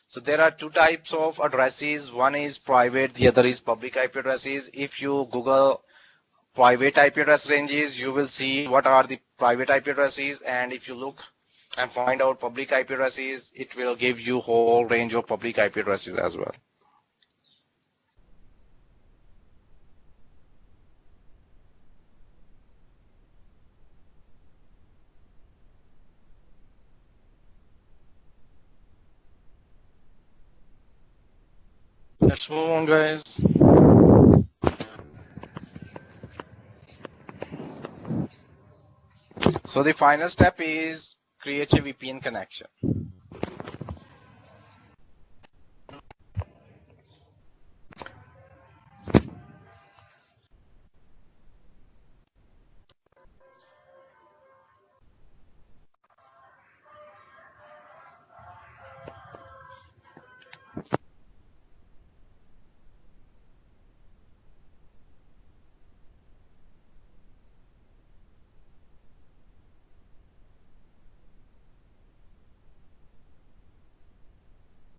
So there are two types of addresses. One is private, the other is public IP addresses. If you Google private IP address ranges, you will see what are the private IP addresses, and if you look and find out public IP addresses, it will give you whole range of public IP addresses as well. Let's move on, guys. So the final step is create a VPN connection.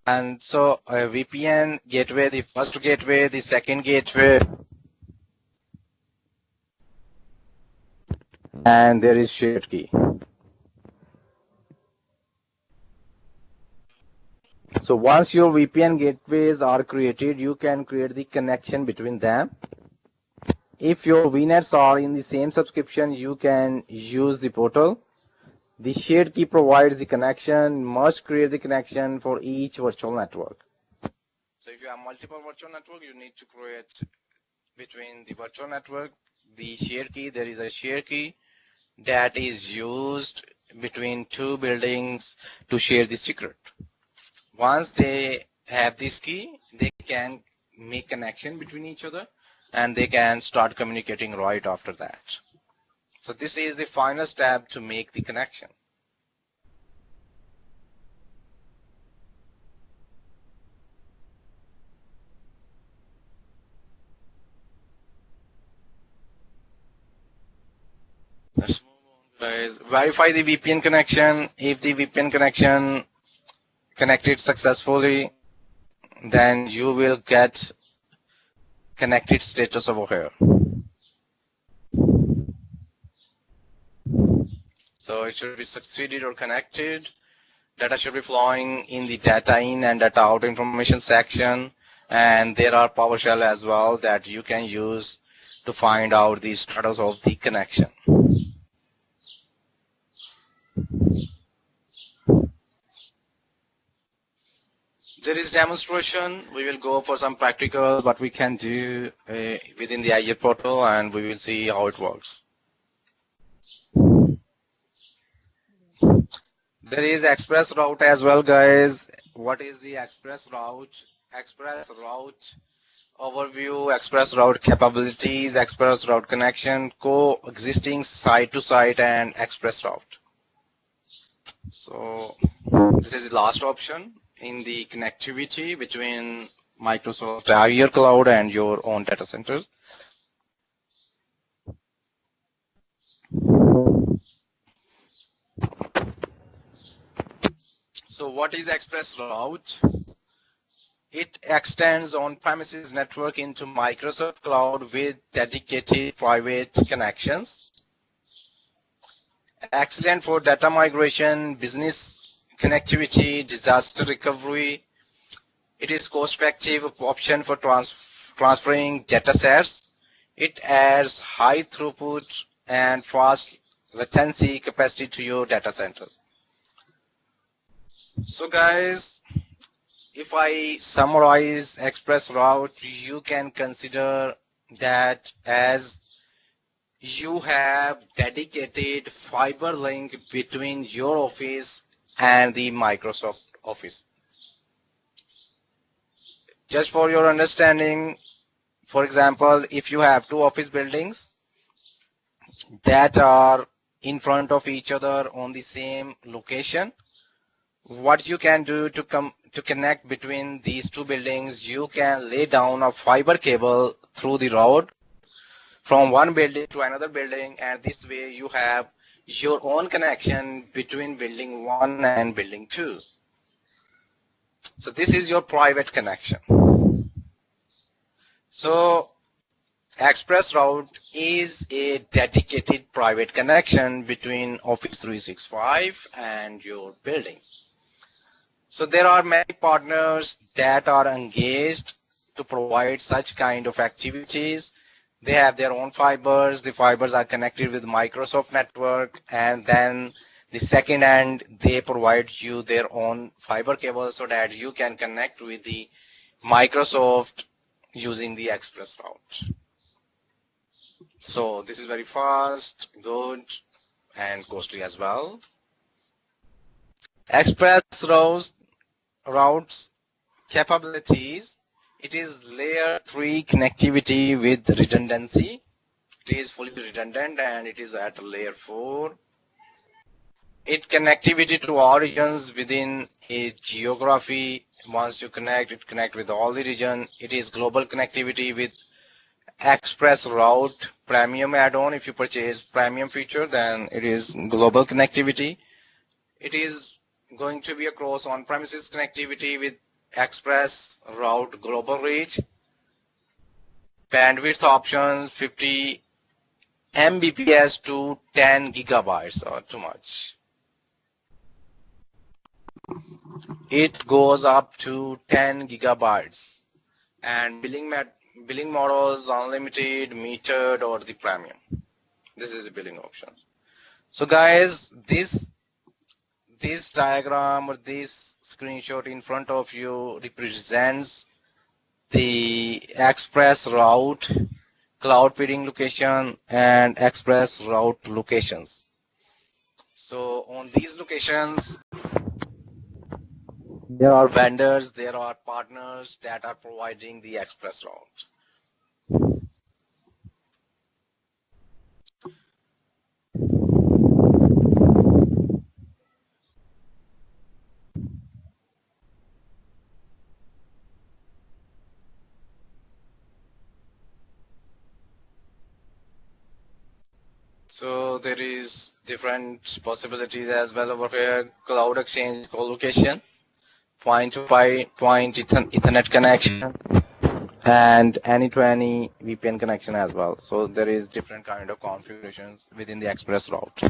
And so a VPN gateway, the first gateway, the second gateway, and there is shared key. So once your VPN gateways are created, you can create the connection between them. If your VNets are in the same subscription, you can use the portal. The shared key provides the connection, must create the connection for each virtual network. So if you have multiple virtual network, you need to create between the virtual network, the shared key. There is a shared key that is used between two buildings to share the secret. Once they have this key, they can make connection between each other and they can start communicating right after that. So this is the final step to make the connection. Let's move on, guys. Verify the VPN connection. If the VPN connection connected successfully, then you will get connected status over here. So it should be succeeded or connected. Data should be flowing in the data in and data out information section. And there are PowerShell as well that you can use to find out the status of the connection. There is demonstration. We will go for some practical what we can do within the Azure portal, and we will see how it works. There is express route as well, guys. What is the express route? Express route overview, express route capabilities, express route connection, coexisting site to site, and express route. So this is the last option in the connectivity between Microsoft Azure Cloud and your own data centers. So what is express route? It extends on-premises network into Microsoft Cloud with dedicated private connections. Excellent for data migration, business connectivity, disaster recovery. It is cost-effective option for transferring data sets. It adds high throughput and fast latency capacity to your data center. So guys, if I summarize express route, you can consider that as you have dedicated fiber link between your office and the Microsoft Office. Just for your understanding, for example, if you have two office buildings that are in front of each other on the same location, what you can do to connect between these two buildings, you can lay down a fiber cable through the road from one building to another building, and this way you have your own connection between building 1 and building 2. So this is your private connection. So express route is a dedicated private connection between Office 365 and your building. So there are many partners that are engaged to provide such kind of activities. They have their own fibers. The fibers are connected with Microsoft network, and then the second end, they provide you their own fiber cable so that you can connect with the Microsoft using the express route. So this is very fast, good, and costly as well. Express routes capabilities. It is layer 3 connectivity with redundancy. It is fully redundant and it is at layer 4. It connectivity to all regions within a geography. Once you connect, it connect with all the region. It is global connectivity with express route premium add-on. If you purchase premium feature, then it is global connectivity. It is going to be across on-premises connectivity with express route global reach. Bandwidth options 50 Mbps to 10 gigabytes or too much. It goes up to 10 gigabytes, and billing models unlimited, metered, or the premium. This is the billing options. So guys, this diagram or this screenshot in front of you represents the express route cloud peering location and express route locations. So on these locations, there are vendors, there are partners that are providing the express route. So there is different possibilities as well over here. Cloud exchange co-location, point-to-point Ethernet connection, and any-to-any VPN connection as well. So there is different kind of configurations within the express route.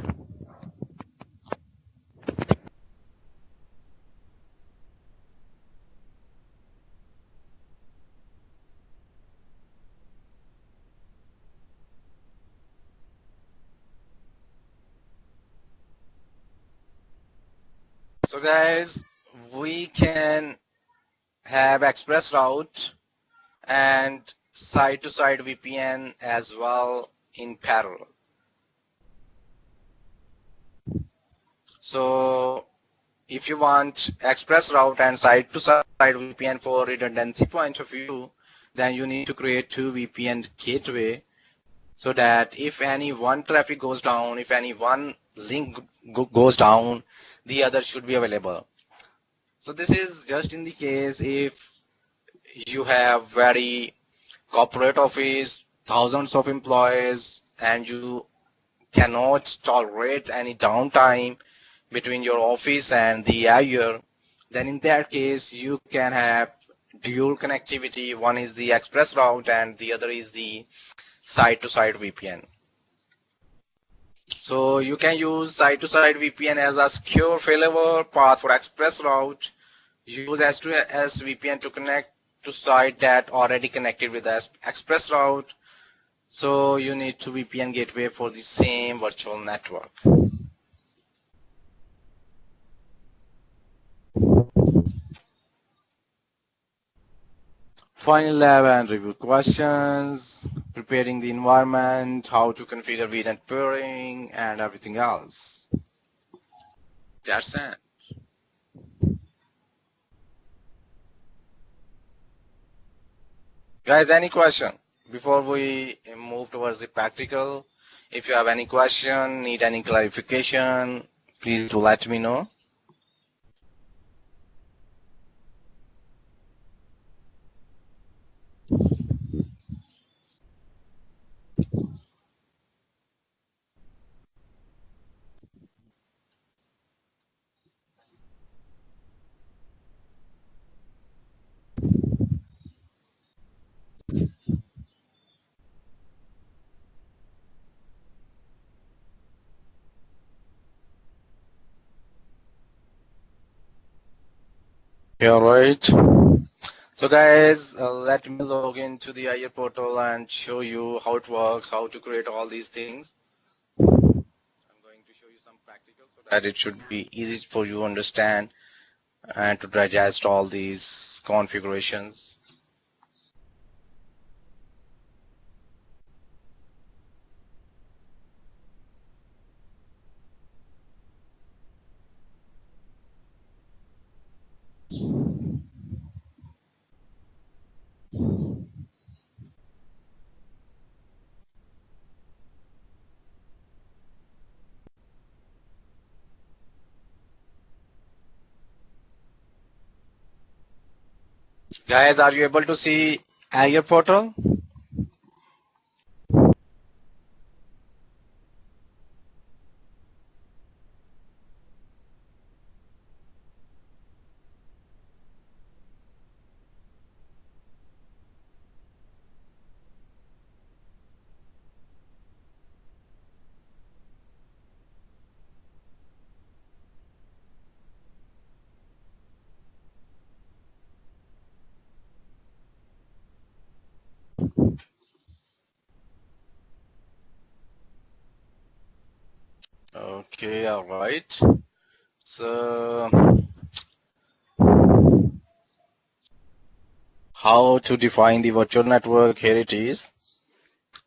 So guys, we can have express route and side-to-side VPN as well in parallel. So if you want express route and side-to-side VPN for redundancy point of view, then you need to create two VPN gateway so that if any one traffic goes down, if any one link goes down, the other should be available. So this is just in the case if you have very corporate office, thousands of employees, and you cannot tolerate any downtime between your office and the Azure, then in that case you can have dual connectivity. One is the express route and the other is the side-to-side VPN. So you can use side-to-side VPN as a secure failover path for express route. Use S2S VPN to connect to site that already connected with the express route. So you need to VPN gateway for the same virtual network. Final lab and review questions, preparing the environment, how to configure VNet peering, and everything else. That's it. Guys, any question? Before we move towards the practical, if you have any question, need any clarification, please do let me know. Yeah, right. So guys, let me log into the Azure portal and show you how it works, how to create all these things. I'm going to show you some practical so that it should be easy for you to understand and to digest all these configurations. Guys, are you able to see Azure portal? Okay, all right. So how to define the virtual network? Here it is.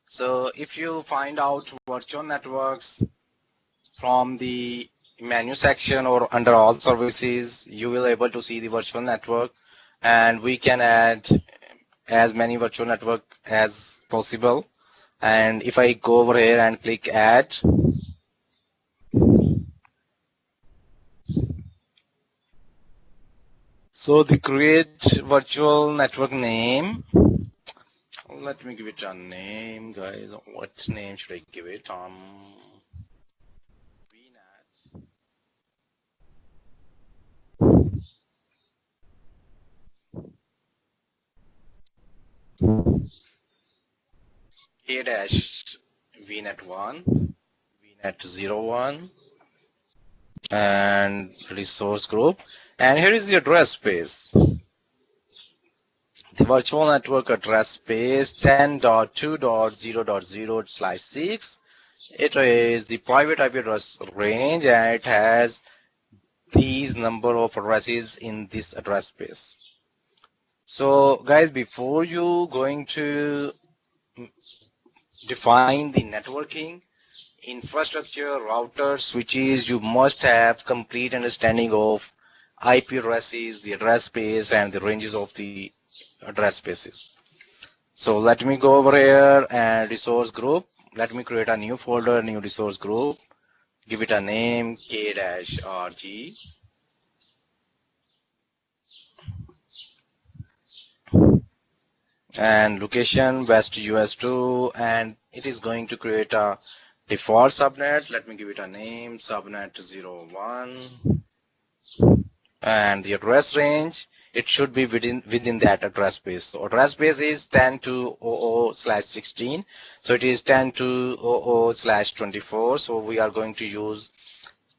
So if you find out virtual networks from the menu section or under all services, you will able to see the virtual network, and we can add as many virtual network as possible. And if I go over here and click add, so the create virtual network name, let me give it a name, guys. What name should I give it? A dash VNet 1, VNet 01, and resource group. And here is the address space. The virtual network address space 10.2.0.0/6. It is the private IP address range, and it has these number of addresses in this address space. So guys, before you going to define the networking infrastructure, routers, switches, you must have complete understanding of IP addresses, the address space, and the ranges of the address spaces. So let me go over here and resource group. Let me create a new folder, new resource group. Give it a name K-RG. And location West US2, and it is going to create a default subnet. Let me give it a name subnet 01, and the address range, it should be within that address space. So address space is 10.2.0/16, so it is 10.2.0/24. So we are going to use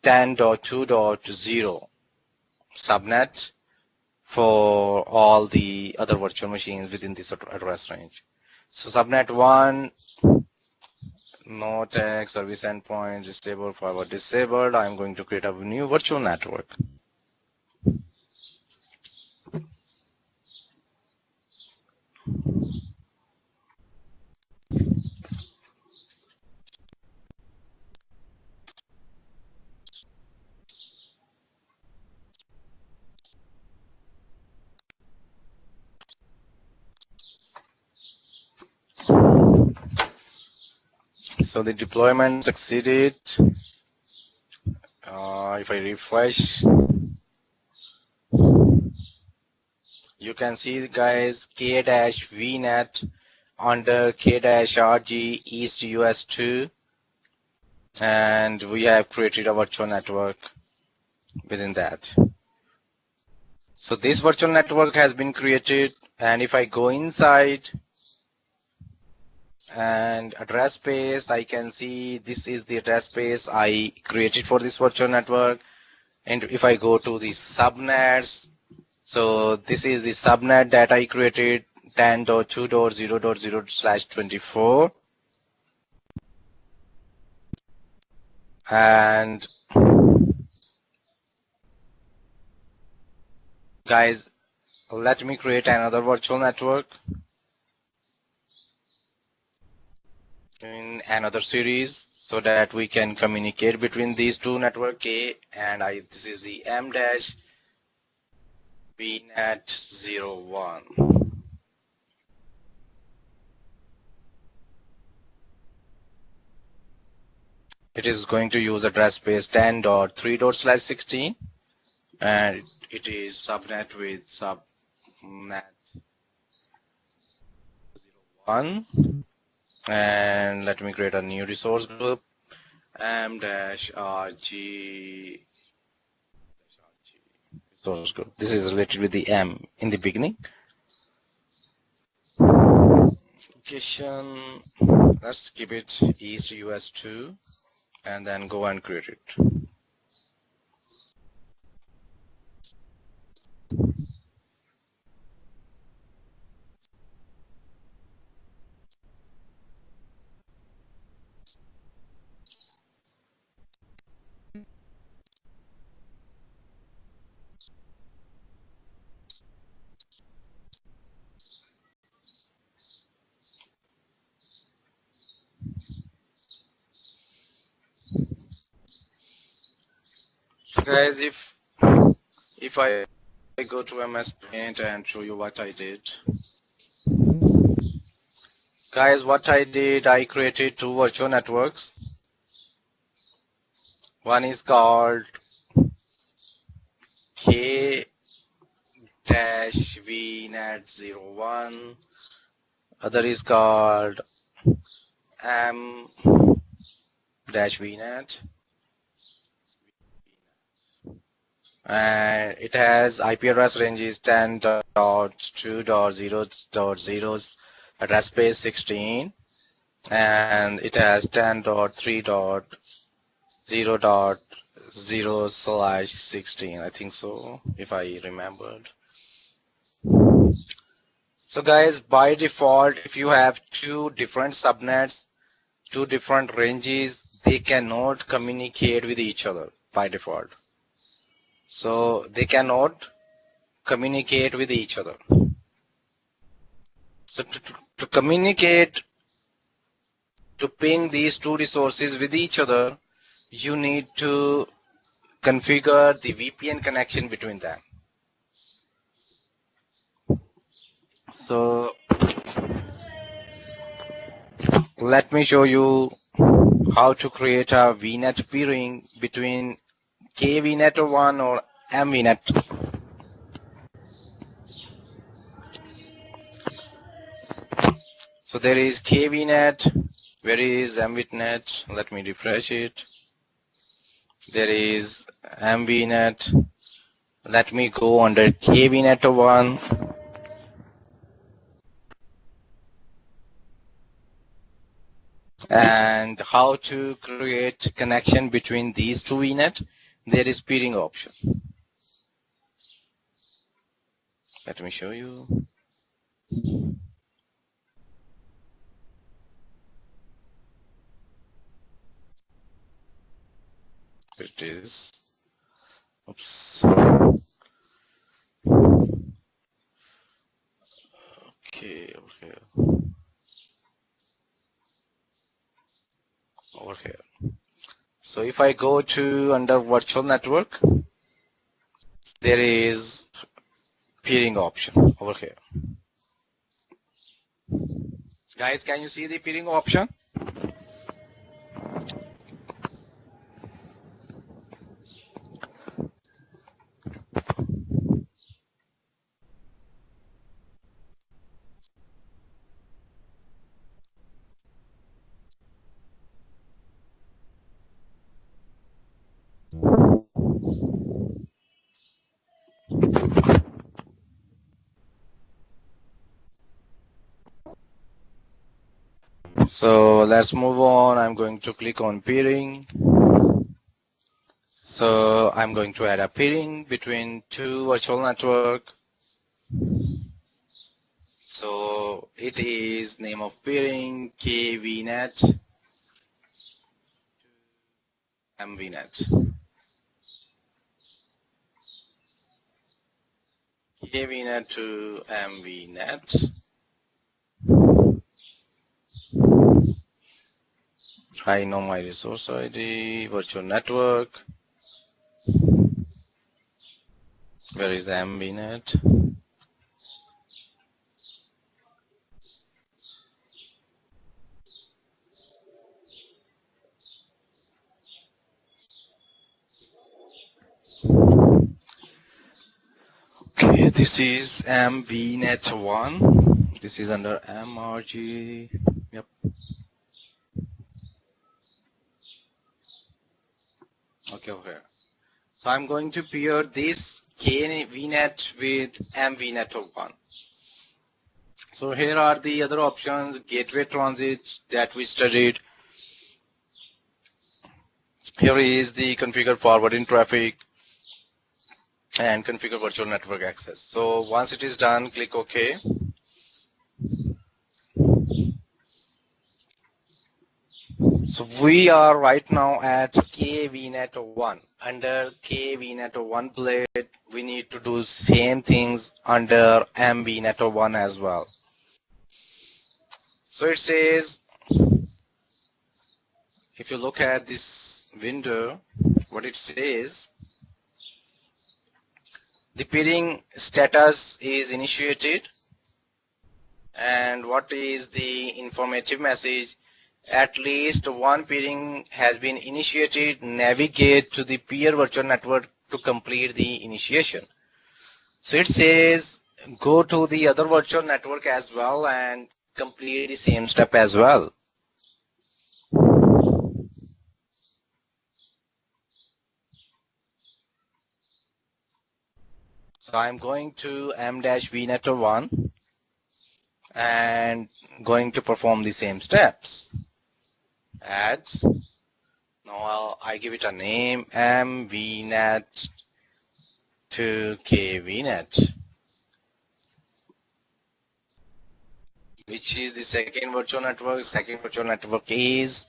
10.2.0 subnet for all the other virtual machines within this address range. So subnet 1 No tag, service endpoint, disabled, forward disabled. I'm going to create a new virtual network. So the deployment succeeded. If I refresh, you can see guys k-vnet under k-rg east us2, and we have created a virtual network within that. So this virtual network has been created, and if I go inside and address space, I can see this is the address space I created for this virtual network. And if I go to the subnets, so this is the subnet that I created 10.2.0.0/24, and guys, let me create another virtual network in another series so that we can communicate between these two network K and I. This is the m-vnet01. It is going to use address space 10.3./16, and it is subnet with subnet 01. And let me create a new resource group, m-rg resource group. This is related with the m in the beginning. Location, let's keep it east us2, and then go and create it. So guys, if I go to MS Paint and show you what I did. Guys, what I did, I created two virtual networks. One is called k-vnet01. Other is called m-vnet. And it has IP address ranges 10.2.0.0, address space 16, and it has 10.3.0.0/16, I think so, if I remembered. So guys, by default, if you have two different subnets, two different ranges, they cannot communicate with each other by default. So they cannot communicate with each other. So to communicate, to ping these two resources with each other, you need to configure the VPN connection between them. So let me show you how to create a VNet peering between k-vnet01 or m-vnet. So there is k-vnet. Where is m-vnet? Let me refresh it. There is m-vnet. Let me go under k-vnet01. And how to create connection between these two VNet. There is peering option. Let me show you. It is. Oops. Okay, over here. Over here. So if I go to under virtual network, there is peering option over here. Guys, can you see the peering option? So let's move on. I'm going to click on peering. So I'm going to add a peering between two virtual network. So it is name of peering KVNet MVNet. KVNet to MVNet. I know my resource ID, virtual network. Where is the MVNet? Okay, this is MVNet1. This is under MRG. Yep. Okay, okay. So I'm going to pair this KVNet with MVNet1. So here are the other options, gateway transit that we studied. Here is the configure forwarding traffic and configure virtual network access. So once it is done, click OK. So we are right now at KVNet1. Under KVNet1 blade, we need to do same things under MVNet1 as well. So it says, if you look at this window, what it says, the peering status is initiated, and what is the informative message? At least one peering has been initiated. Navigate to the peer virtual network to complete the initiation. So it says go to the other virtual network as well and complete the same step as well. So I'm going to m-vnet1 and going to perform the same steps. Add. Now I give it a name, mvnet to kvnet, which is the second virtual network. Second virtual network is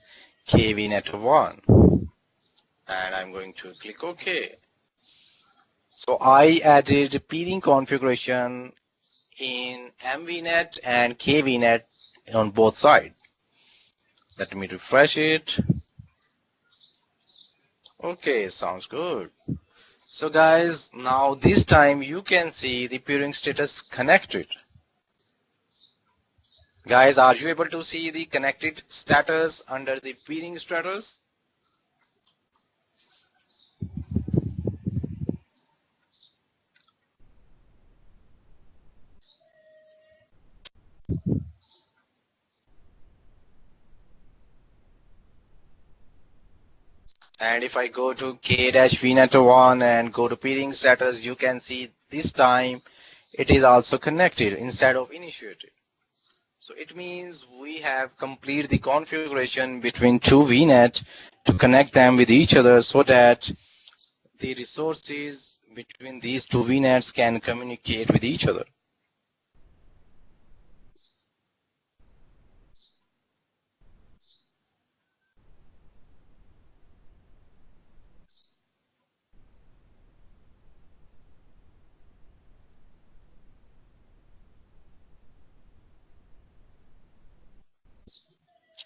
kvnet1, and I'm going to click OK. So I added peering configuration in MVNet and KVNet on both sides. Let me refresh it. Okay, sounds good. So guys, now this time you can see the peering status connected. Guys, are you able to see the connected status under the peering status? And if I go to k-vnet1 and go to peering status, you can see this time it is also connected instead of initiated. So it means we have completed the configuration between two VNet to connect them with each other so that the resources between these two VNets can communicate with each other.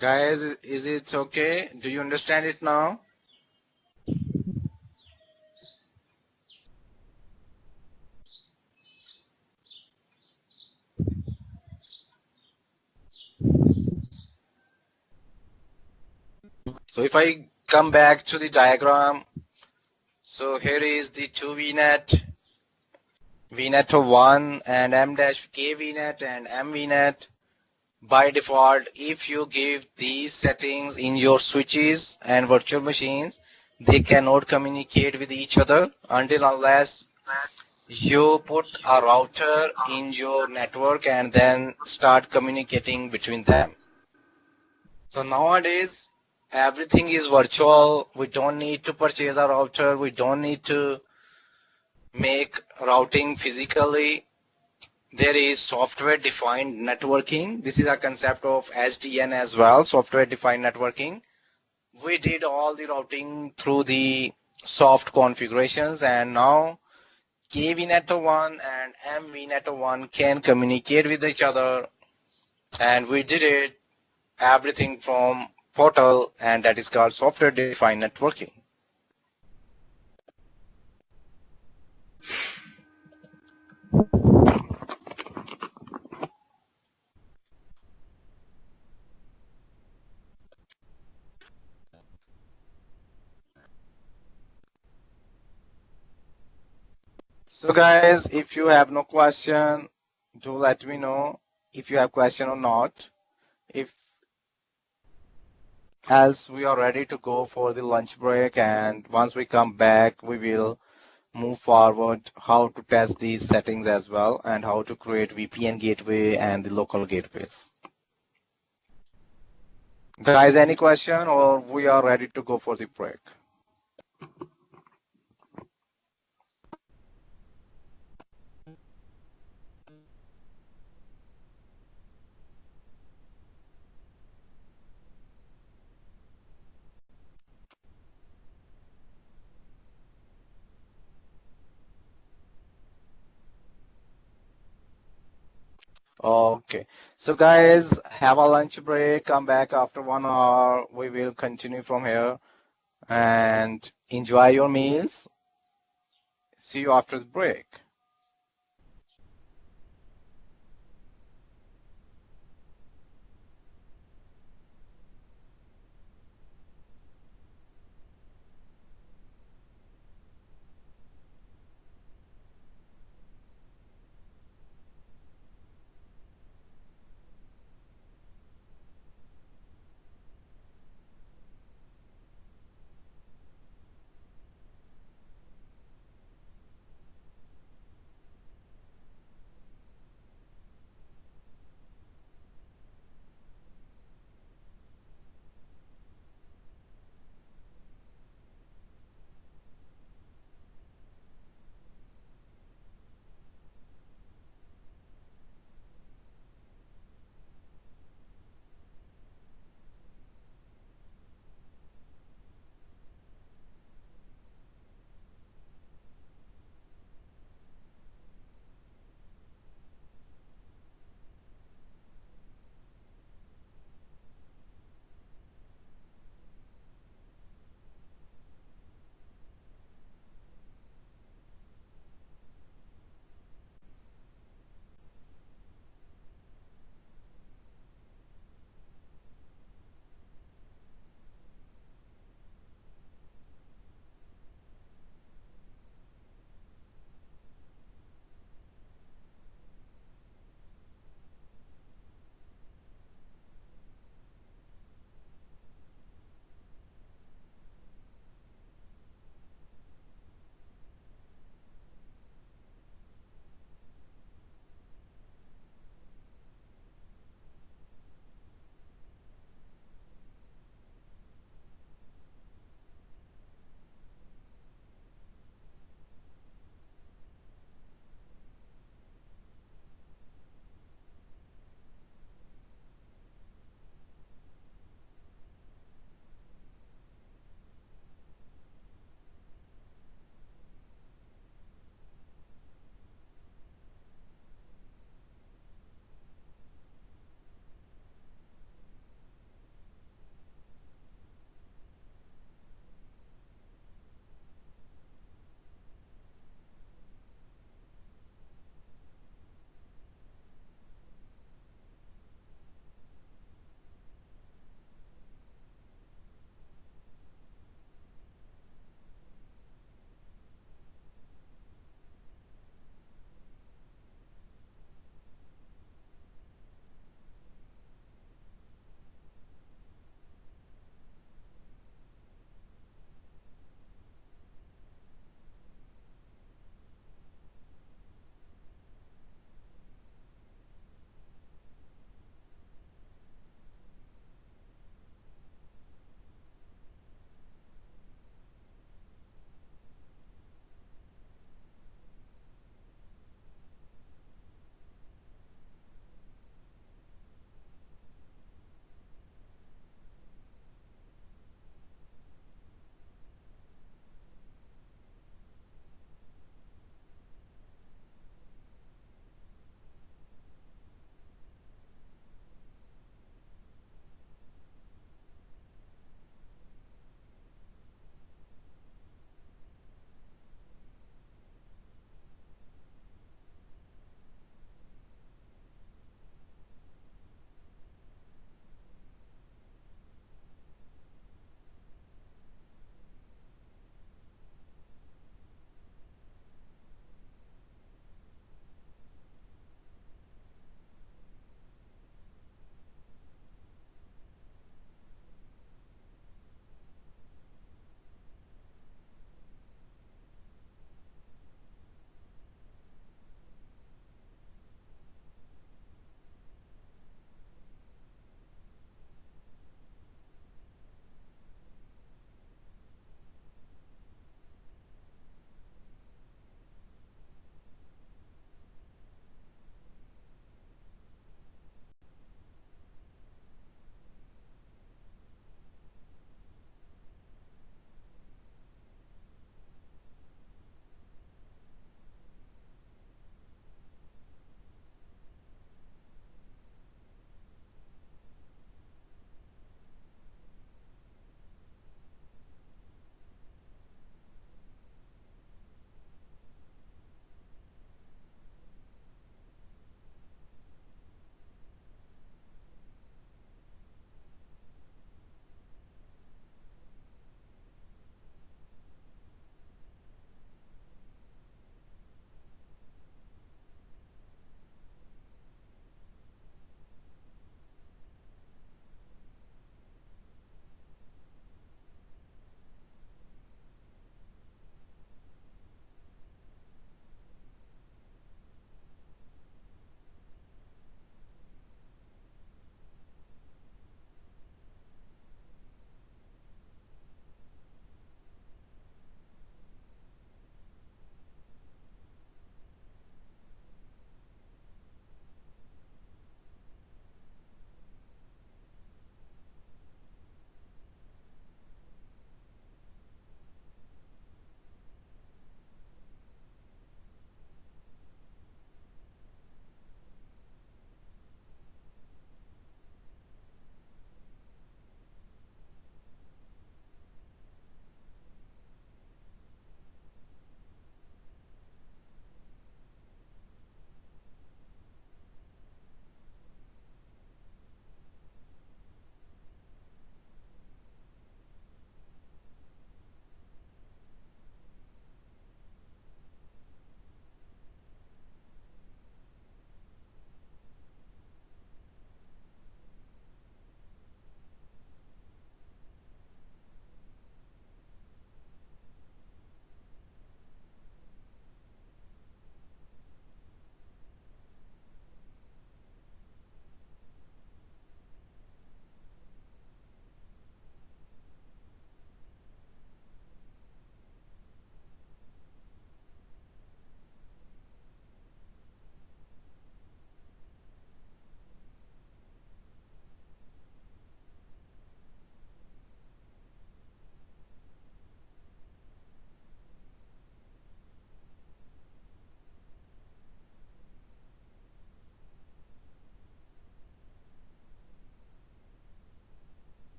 Guys, is it okay? Do you understand it now? So if I come back to the diagram, so here is the two VNet, VNet of 1 and M-K VNet and M VNet. By default, if you give these settings in your switches and virtual machines, they cannot communicate with each other until unless you put a router in your network and then start communicating between them. So nowadays, everything is virtual. We don't need to purchase a router. We don't need to make routing physically. There is software defined networking. This is a concept of SDN as well, software defined networking. We did all the routing through the soft configurations, and now KVNet1 and MVNet1 can communicate with each other, and we did it everything from portal, and that is called software defined networking. So guys, if you have no question, do let me know if you have question or not. If else, we are ready to go for the lunch break, and once we come back, we will move forward how to test these settings as well and how to create VPN gateway and the local gateways. Guys, any question or we are ready to go for the break? Okay, so guys, have a lunch break, come back after 1 hour. We will continue from here and enjoy your meals. See you after the break.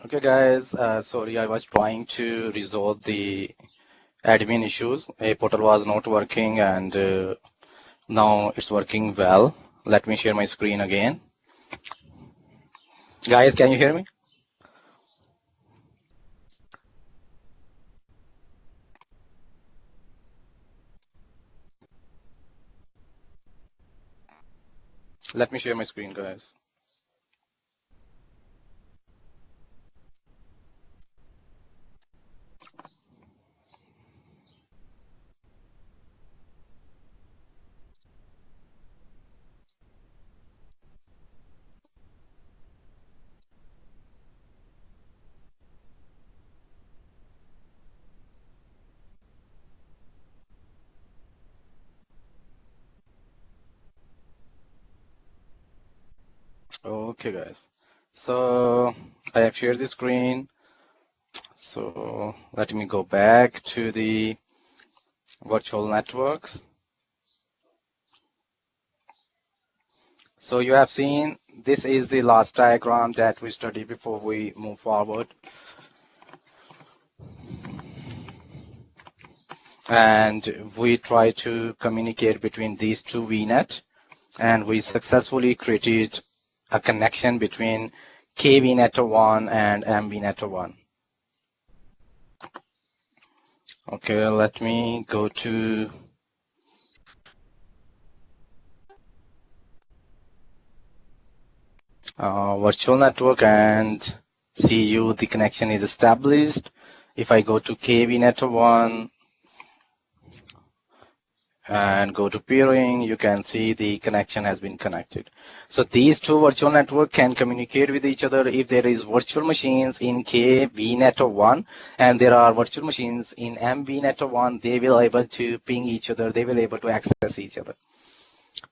Okay, guys, sorry, I was trying to resolve the admin issues. A portal was not working and now it's working well. Let me share my screen again. Guys, can you hear me? Let me share my screen, guys. Okay, guys. So I have shared the screen. So let me go back to the virtual networks. So you have seen this is the last diagram that we studied before we move forward. And we try to communicate between these two VNet, and we successfully created a connection between KVNet1 and MVNet1. Okay, let me go to virtual network and see you the connection is established. If I go to KVNet1 and go to peering, you can see the connection has been connected. So these two virtual network can communicate with each other. If there is virtual machines in KVNet1 and there are virtual machines in MVNet1, they will able to ping each other. They will able to access each other.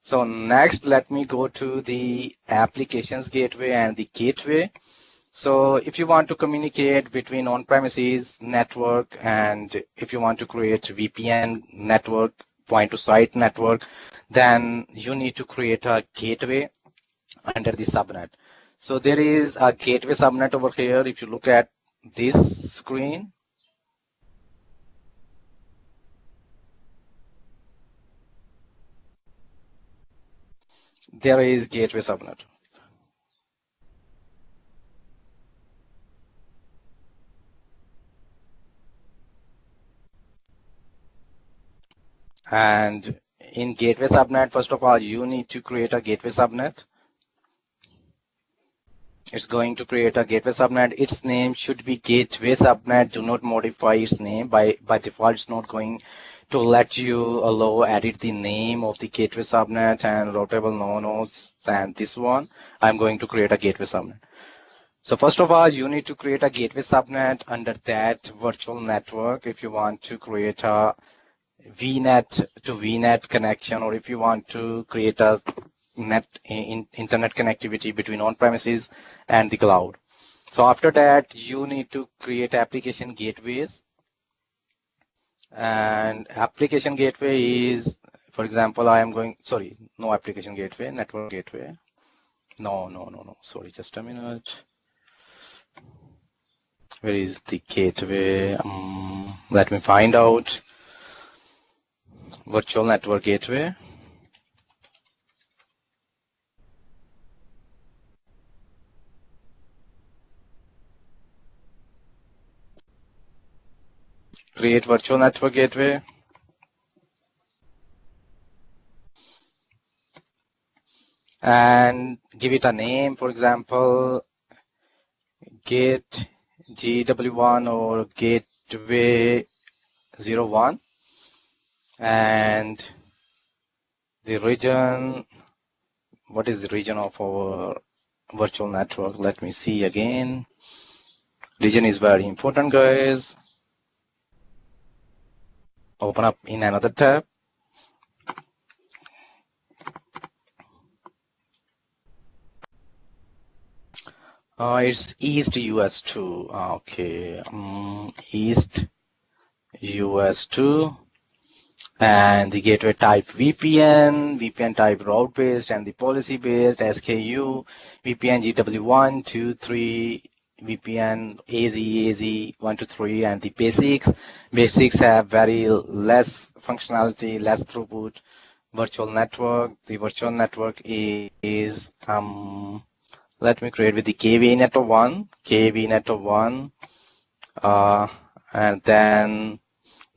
So next, let me go to the applications gateway and the gateway. So if you want to communicate between on-premises network and if you want to create VPN network, point to site network, then you need to create a gateway under the subnet. So there is a gateway subnet over here. If you look at this screen, there is gateway subnet. And in gateway subnet, first of all, you need to create a gateway subnet. It's going to create a gateway subnet. Its name should be gateway subnet. Do not modify its name. By default, it's not going to let you allow edit the name of the gateway subnet and routable no-nos. And this one, I'm going to create a gateway subnet. So first of all, you need to create a gateway subnet under that virtual network if you want to create a VNet to VNet connection, or if you want to create a internet connectivity between on-premises and the cloud. So after that, you need to create application gateways. And application gateway is, for example, no application gateway, network gateway. No, sorry, just a minute. Where is the gateway? Let me find out. Virtual network gateway. Create virtual network gateway. And give it a name, for example, gate GW1 or gateway 01. And the region, what is the region of our virtual network? Let me see again. Region is very important, guys. Open up in another tab. It's East US2. Okay, East US2. And the gateway type VPN type route based, and the policy based SKU, VPN GW1, 2, 3, VPN, AZ 1 to 3, and the basics. Basics have very less functionality, less throughput. Virtual network. The virtual network is let me create with the KV net1, and then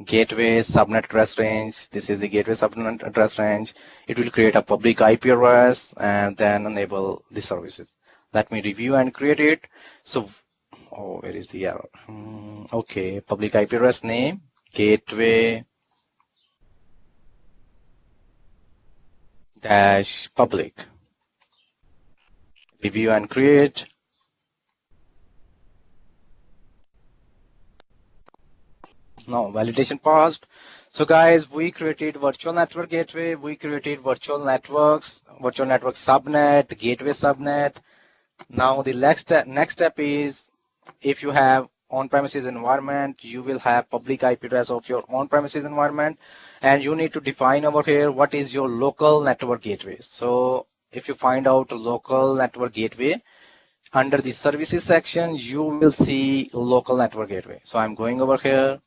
gateway subnet address range. This is the gateway subnet address range. It will create a public IP address and then enable the services. Let me review and create it. So, oh, where is the error? Okay, public IP address name, gateway dash public. Review and create. Now validation passed. So guys, we created virtual network gateway, we created virtual network subnet, gateway subnet. Now the next step is, if you have on-premises environment, you will have public IP address of your on-premises environment, and you need to define over here what is your local network gateway. So if you find out local network gateway, under the services section, you will see local network gateway. So I'm going over here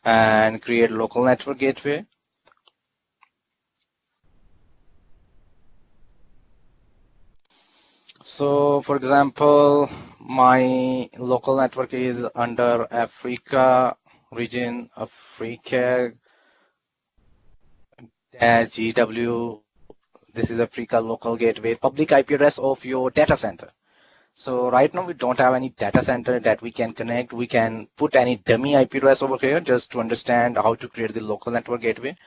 and create local network gateway. So for example, my local network is under Africa region, Africa GW. This is Africa local gateway, public IP address of your data center. So right now we don't have any data center that we can connect. We can put any dummy IP address over here just to understand how to create the local network gateway.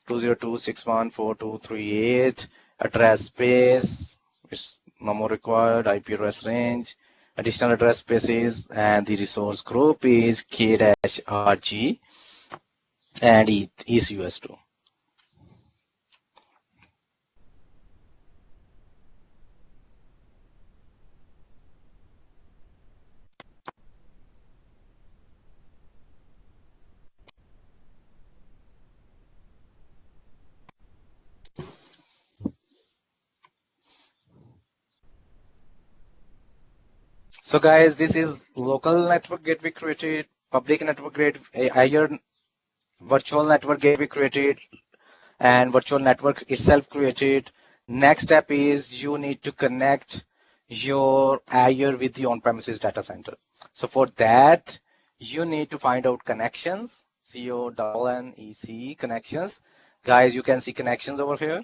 202.6.1.4.2.3.8, address space, it's no more required, IP address range, additional address spaces, and the resource group is K-RG and is US2. So guys, this is local network gateway created, public network gateway, Azure virtual network gateway created, and virtual networks itself created. Next step is you need to connect your Azure with the on-premises data center. So for that, you need to find out connections, CONNEC connections. Guys, you can see connections over here.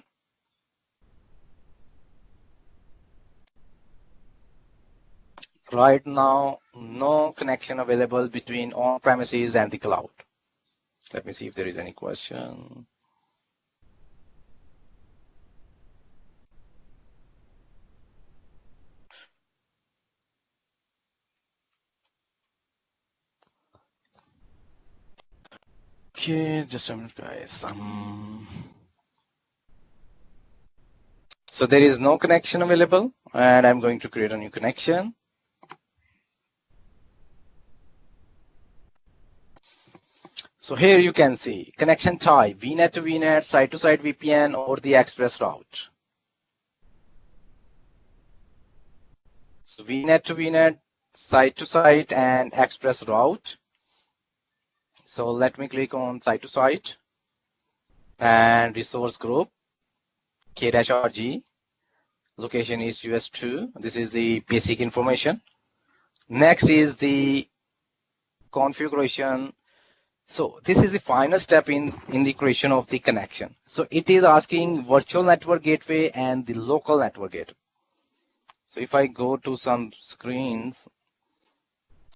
Right now, no connection available between on-premises and the cloud. Let me see if there is any question. Okay, just a minute, guys. So there is no connection available, and I'm going to create a new connection. So here you can see connection type, VNet to VNet, site-to-site VPN, or the express route. So VNet to VNet, site-to-site, and express route. So let me click on site-to-site and resource group, K-RG. Location is US2. This is the basic information. Next is the configuration. So this is the final step in the creation of the connection. So it is asking virtual network gateway and the local network gateway. So if I go to some screens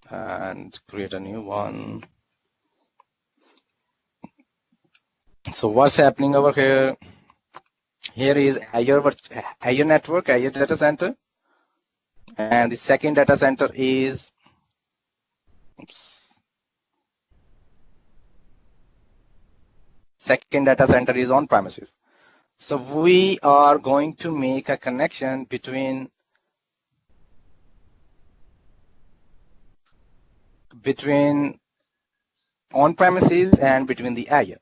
and create a new one. So what's happening over here? Here is Azure network, Azure data center. And the second data center is, second data center is on premises. So we are going to make a connection between on premises and between the Azure.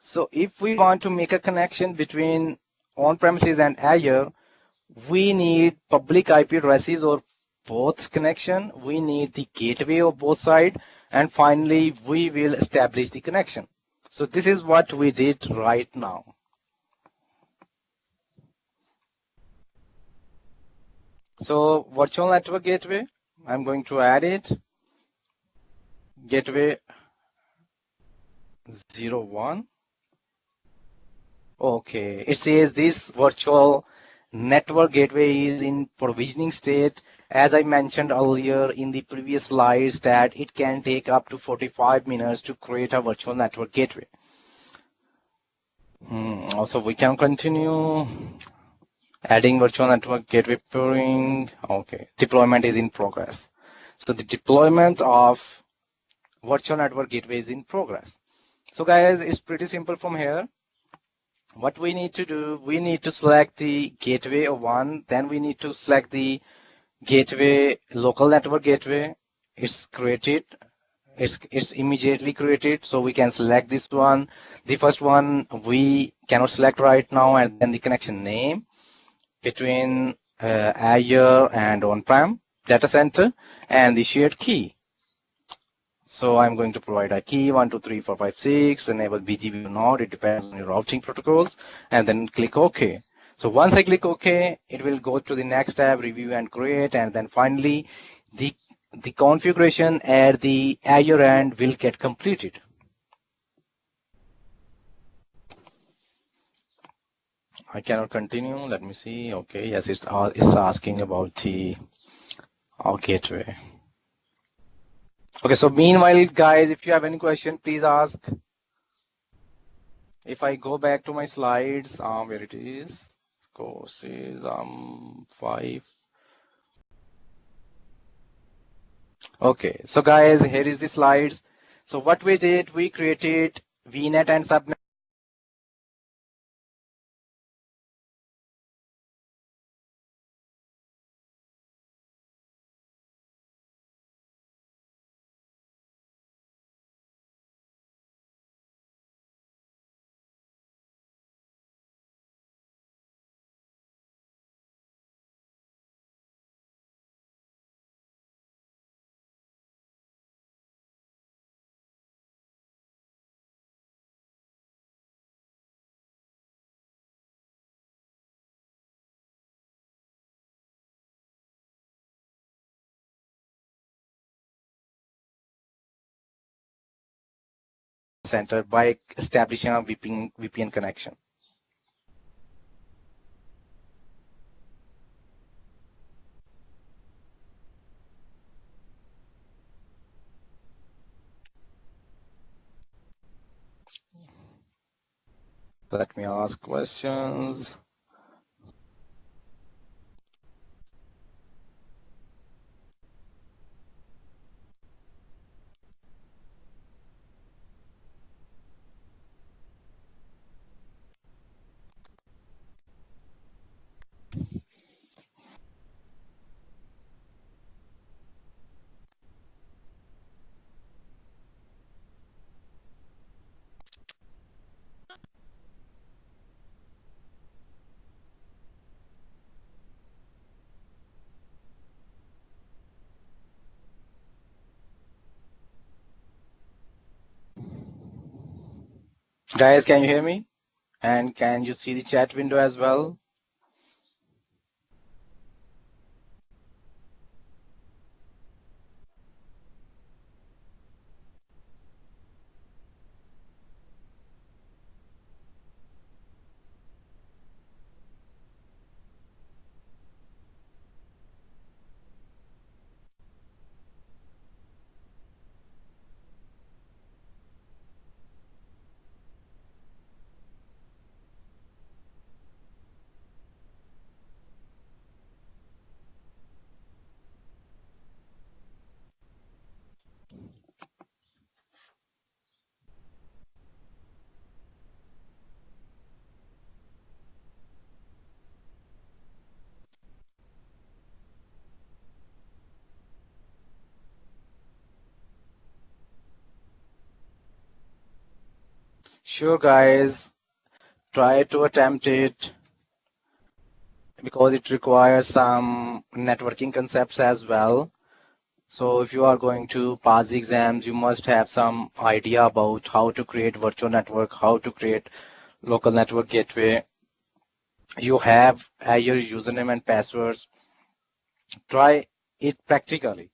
So if we want to make a connection between on premises and Azure, we need public IP addresses or both connection, we need the gateway of both sides, and finally we will establish the connection. So this is what we did right now. So virtual network gateway, I'm going to add it. Gateway 01. Okay, it says this virtual network gateway is in provisioning state. As I mentioned earlier in the previous slides, that it can take up to 45 minutes to create a virtual network gateway. Also, we can continue adding virtual network gateway pairing. Okay, deployment is in progress. So the deployment of virtual network gateway is in progress. So guys, it's pretty simple from here. What we need to do, we need to select the gateway of one, then we need to select the gateway, local network gateway. It's created, it's immediately created, so we can select this one. The first one we cannot select right now, and then the connection name between Azure and on-prem data center, and the shared key. So I'm going to provide a key 123456, enable BGP or not, it depends on your routing protocols, and then click OK. So once I click OK, it will go to the next tab, review and create, and then finally the configuration at the Azure end will get completed. I cannot continue. Let me see. Okay, yes, it's asking about the gateway. Okay, so meanwhile, guys, if you have any question, please ask. If I go back to my slides, where it is, courses 5. Okay, so guys, here is the slides. So what we did, we created VNet and subnet. Center by establishing a VPN connection. Let me ask questions. Guys, can you hear me? And can you see the chat window as well? Sure, guys, try to attempt it. because it requires some networking concepts as well. So if you are going to pass the exams, you must have some idea about how to create virtual network, how to create local network gateway. You have your username and passwords. Try it practically.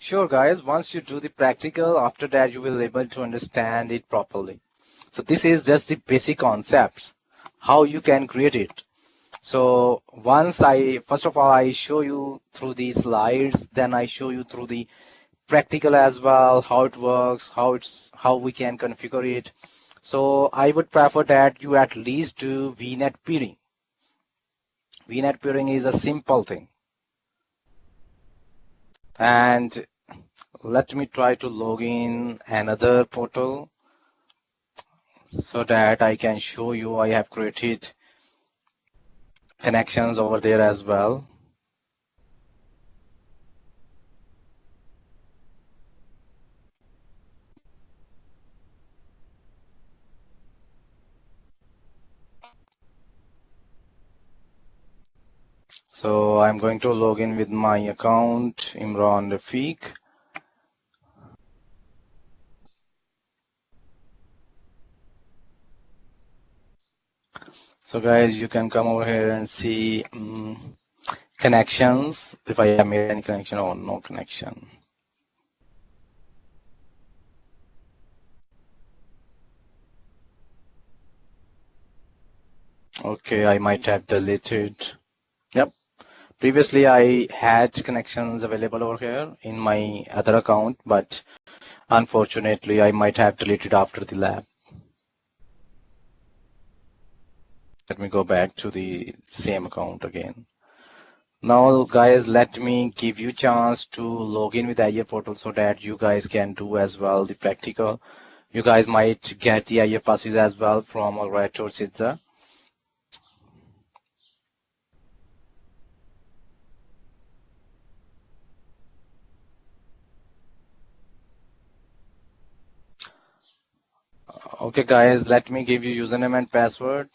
Sure, guys, once you do the practical, after that you will be able to understand it properly. So this is just the basic concepts, how you can create it. So first of all, I show you through these slides, then I show you through the practical as well, how it works, how we can configure it. So I would prefer that you at least do VNet peering. VNet peering is a simple thing. And let me try to log in another portal so that I can show you I have created connections over there as well. So I'm going to log in with my account, Imran Rafiq. So guys, you can come over here and see connections, if I have made any connection or no connection. Okay, I might have deleted. Yep. Previously, I had connections available over here in my other account, but unfortunately, I might have deleted after the lab. Let me go back to the same account again. Now, guys, let me give you chance to log in with Azure portal so that you guys can do as well the practical. You guys might get the Azure passes as well from Alright or Sidza. Okay, guys, let me give you username and password.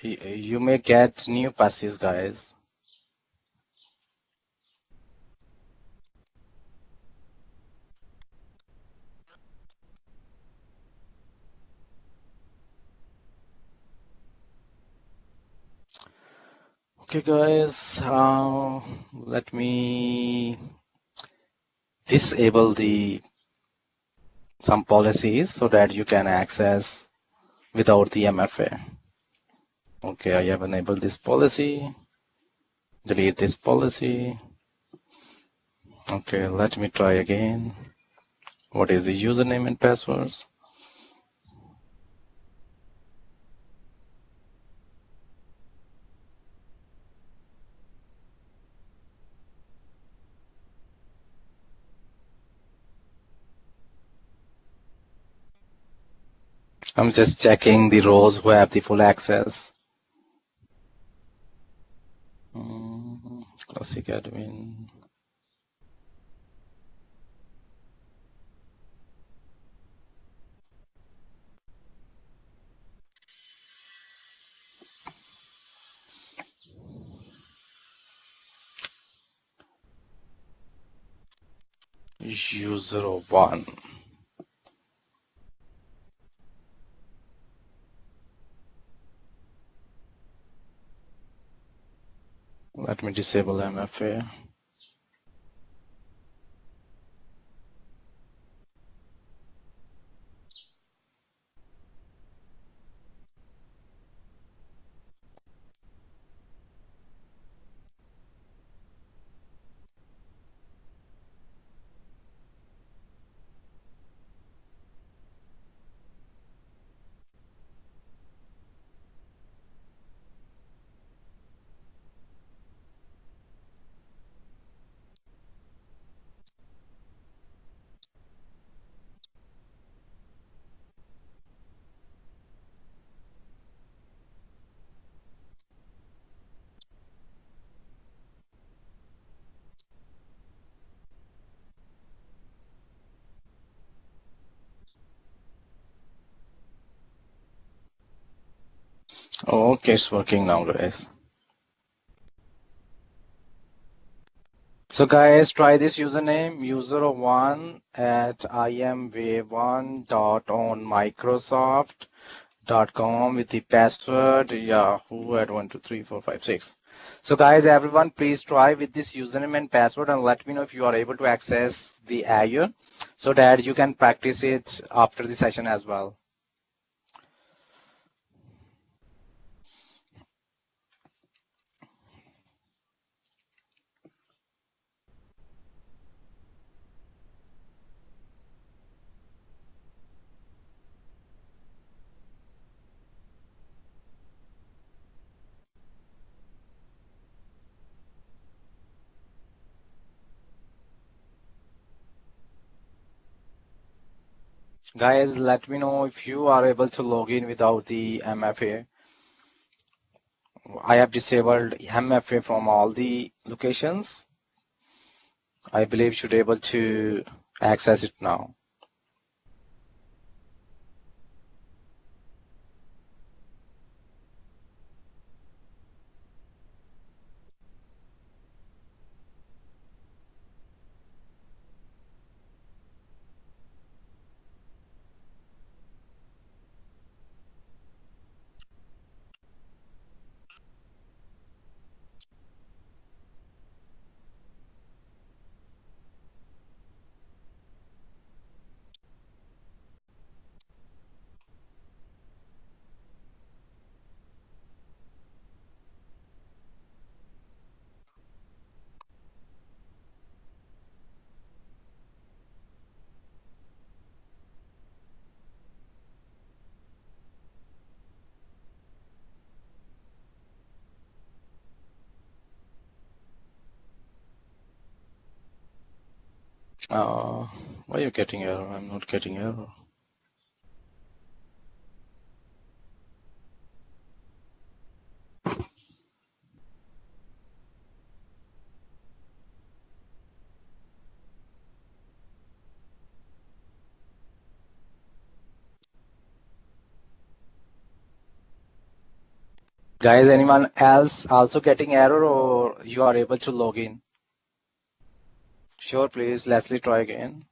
You may get new passes, guys. Okay, guys, let me disable the some policies so that you can access without the MFA. Okay, I have enabled this policy. Delete this policy. Okay, let me try again. What is the username and passwords? I'm just checking the rows who have the full access. Classic admin. User 1. Let me disable MFA. Okay, it's working now, guys. So guys, try this username, user1 at imv1.onmicrosoft.com with the password yahoo at 1234566. So guys, everyone, please try with this username and password and let me know if you are able to access the Azure so that you can practice it after the session as well. Guys, let me know if you are able to log in without the MFA. I have disabled MFA from all the locations. I believe should be able to access it now. Why are you getting error? I'm not getting error. Guys, anyone else also getting error or you are able to log in? Sure, please. Leslie, try again.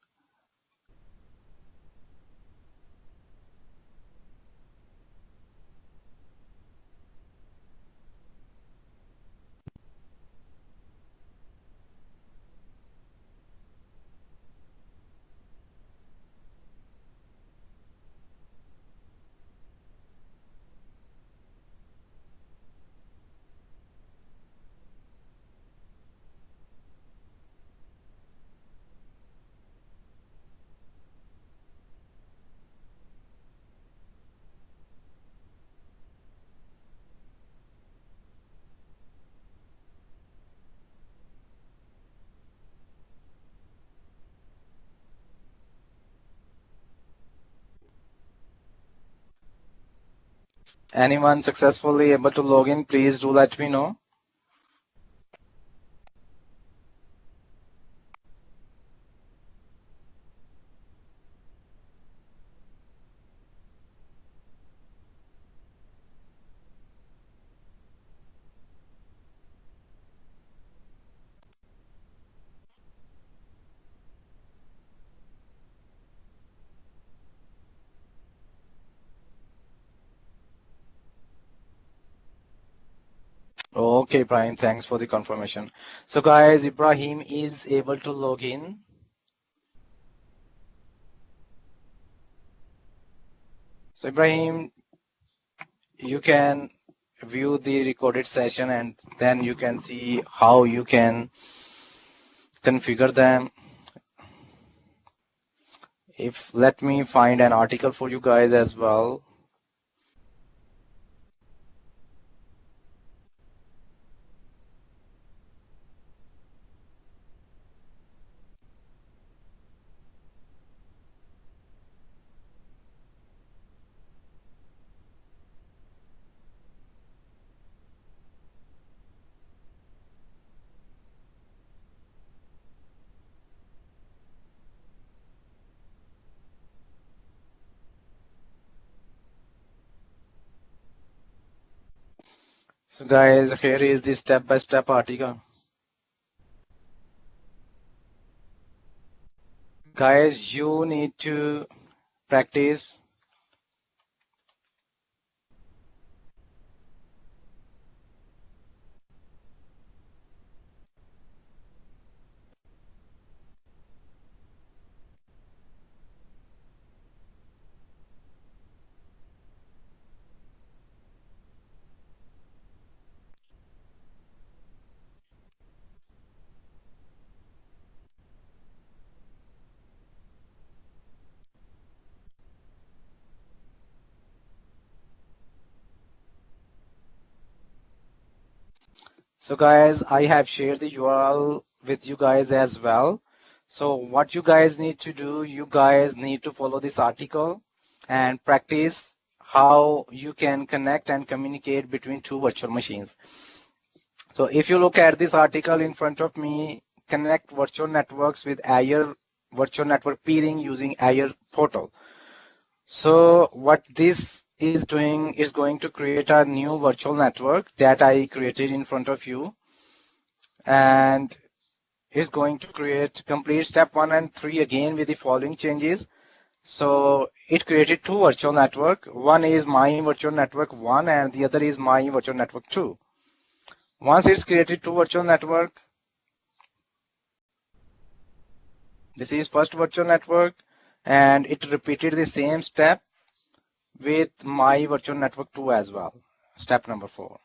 Anyone successfully able to log in, please do let me know. Okay, Brian, thanks for the confirmation. So guys, Ibrahim is able to log in. So Ibrahim, you can view the recorded session and then you can see how you can configure them. If let me find an article for you guys as well. So guys, here is the step-by-step article. Guys, you need to practice. So guys, I have shared the URL with you guys as well. So what you guys need to do, you guys need to follow this article and practice how you can connect and communicate between two virtual machines. So if you look at this article in front of me, connect virtual networks with Azure virtual network peering using Azure portal. So what this is doing is going to create a new virtual network that I created in front of you, and is going to create complete step 1 and 3 again with the following changes. So it created two virtual network. One is my virtual network 1 and the other is my virtual network 2. Once it's created two virtual network, this is first virtual network, and it repeated the same step with my virtual network 2 as well. Step number 4.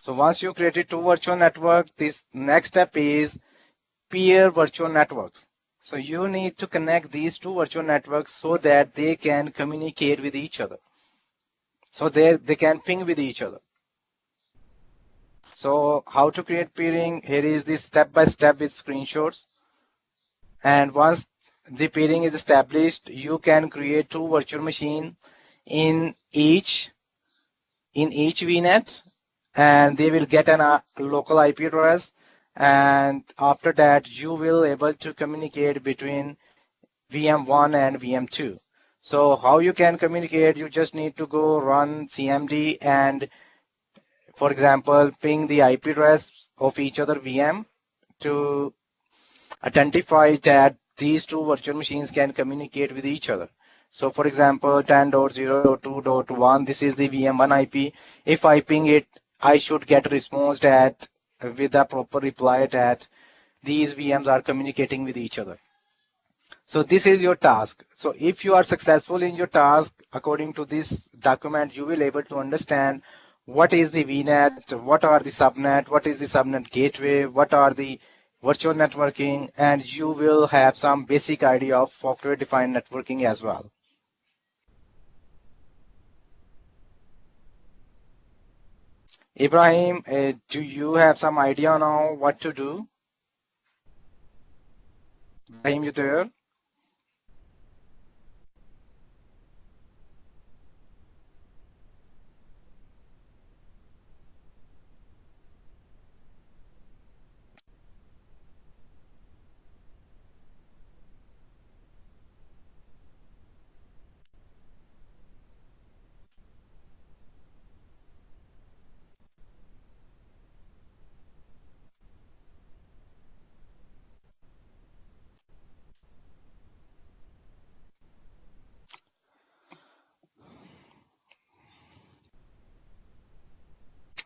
So once you created two virtual networks, this next step is peer virtual networks. So you need to connect these two virtual networks so that they can communicate with each other. So they can ping with each other. So how to create peering? Here is the step-by-step with screenshots. And once the peering is established, you can create two virtual machines in each VNet, and they will get a local IP address. And after that, you will able to communicate between VM1 and VM2. So how you can communicate? You just need to go run CMD and, for example, ping the IP address of each other VM to identify that these two virtual machines can communicate with each other. So for example, 10.0.2.1, this is the VM1 IP. If I ping it, I should get response that with a proper reply that these VMs are communicating with each other. So this is your task. So if you are successful in your task, according to this document, you will able to understand what is the VNet, what are the subnet, what is the subnet gateway, what are the virtual networking, and you will have some basic idea of software-defined networking as well. Ibrahim, do you have some idea now what to do? Ibrahim, you there?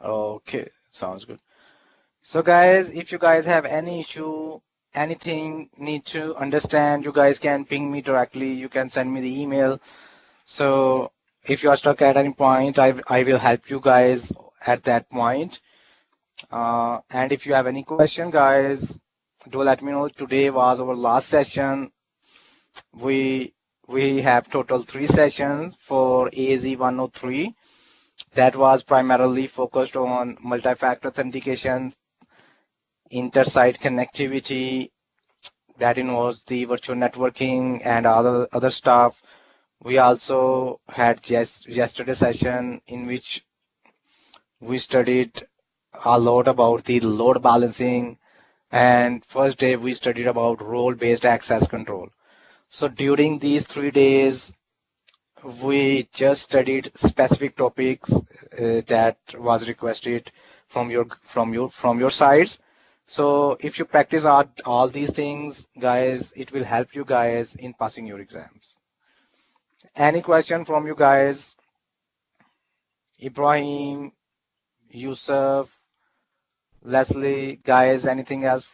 Okay, sounds good. So guys, if you guys have any issue, anything need to understand, you guys can ping me directly. You can send me the email. So if you are stuck at any point, I will help you guys at that point. And if you have any question, guys, do let me know. Today was our last session. We have total 3 sessions for AZ 103. That was primarily focused on multi-factor authentication, inter-site connectivity, that involves the virtual networking and other stuff. We also had just yesterday session in which we studied a lot about the load balancing, and first day we studied about role-based access control. So during these 3 days, we just studied specific topics that was requested from your sides. So if you practice all these things, guys, it will help you guys in passing your exams. Any question from you guys? Ibrahim, Yusuf, Leslie, guys, anything else?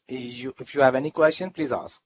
If you have any question, please ask.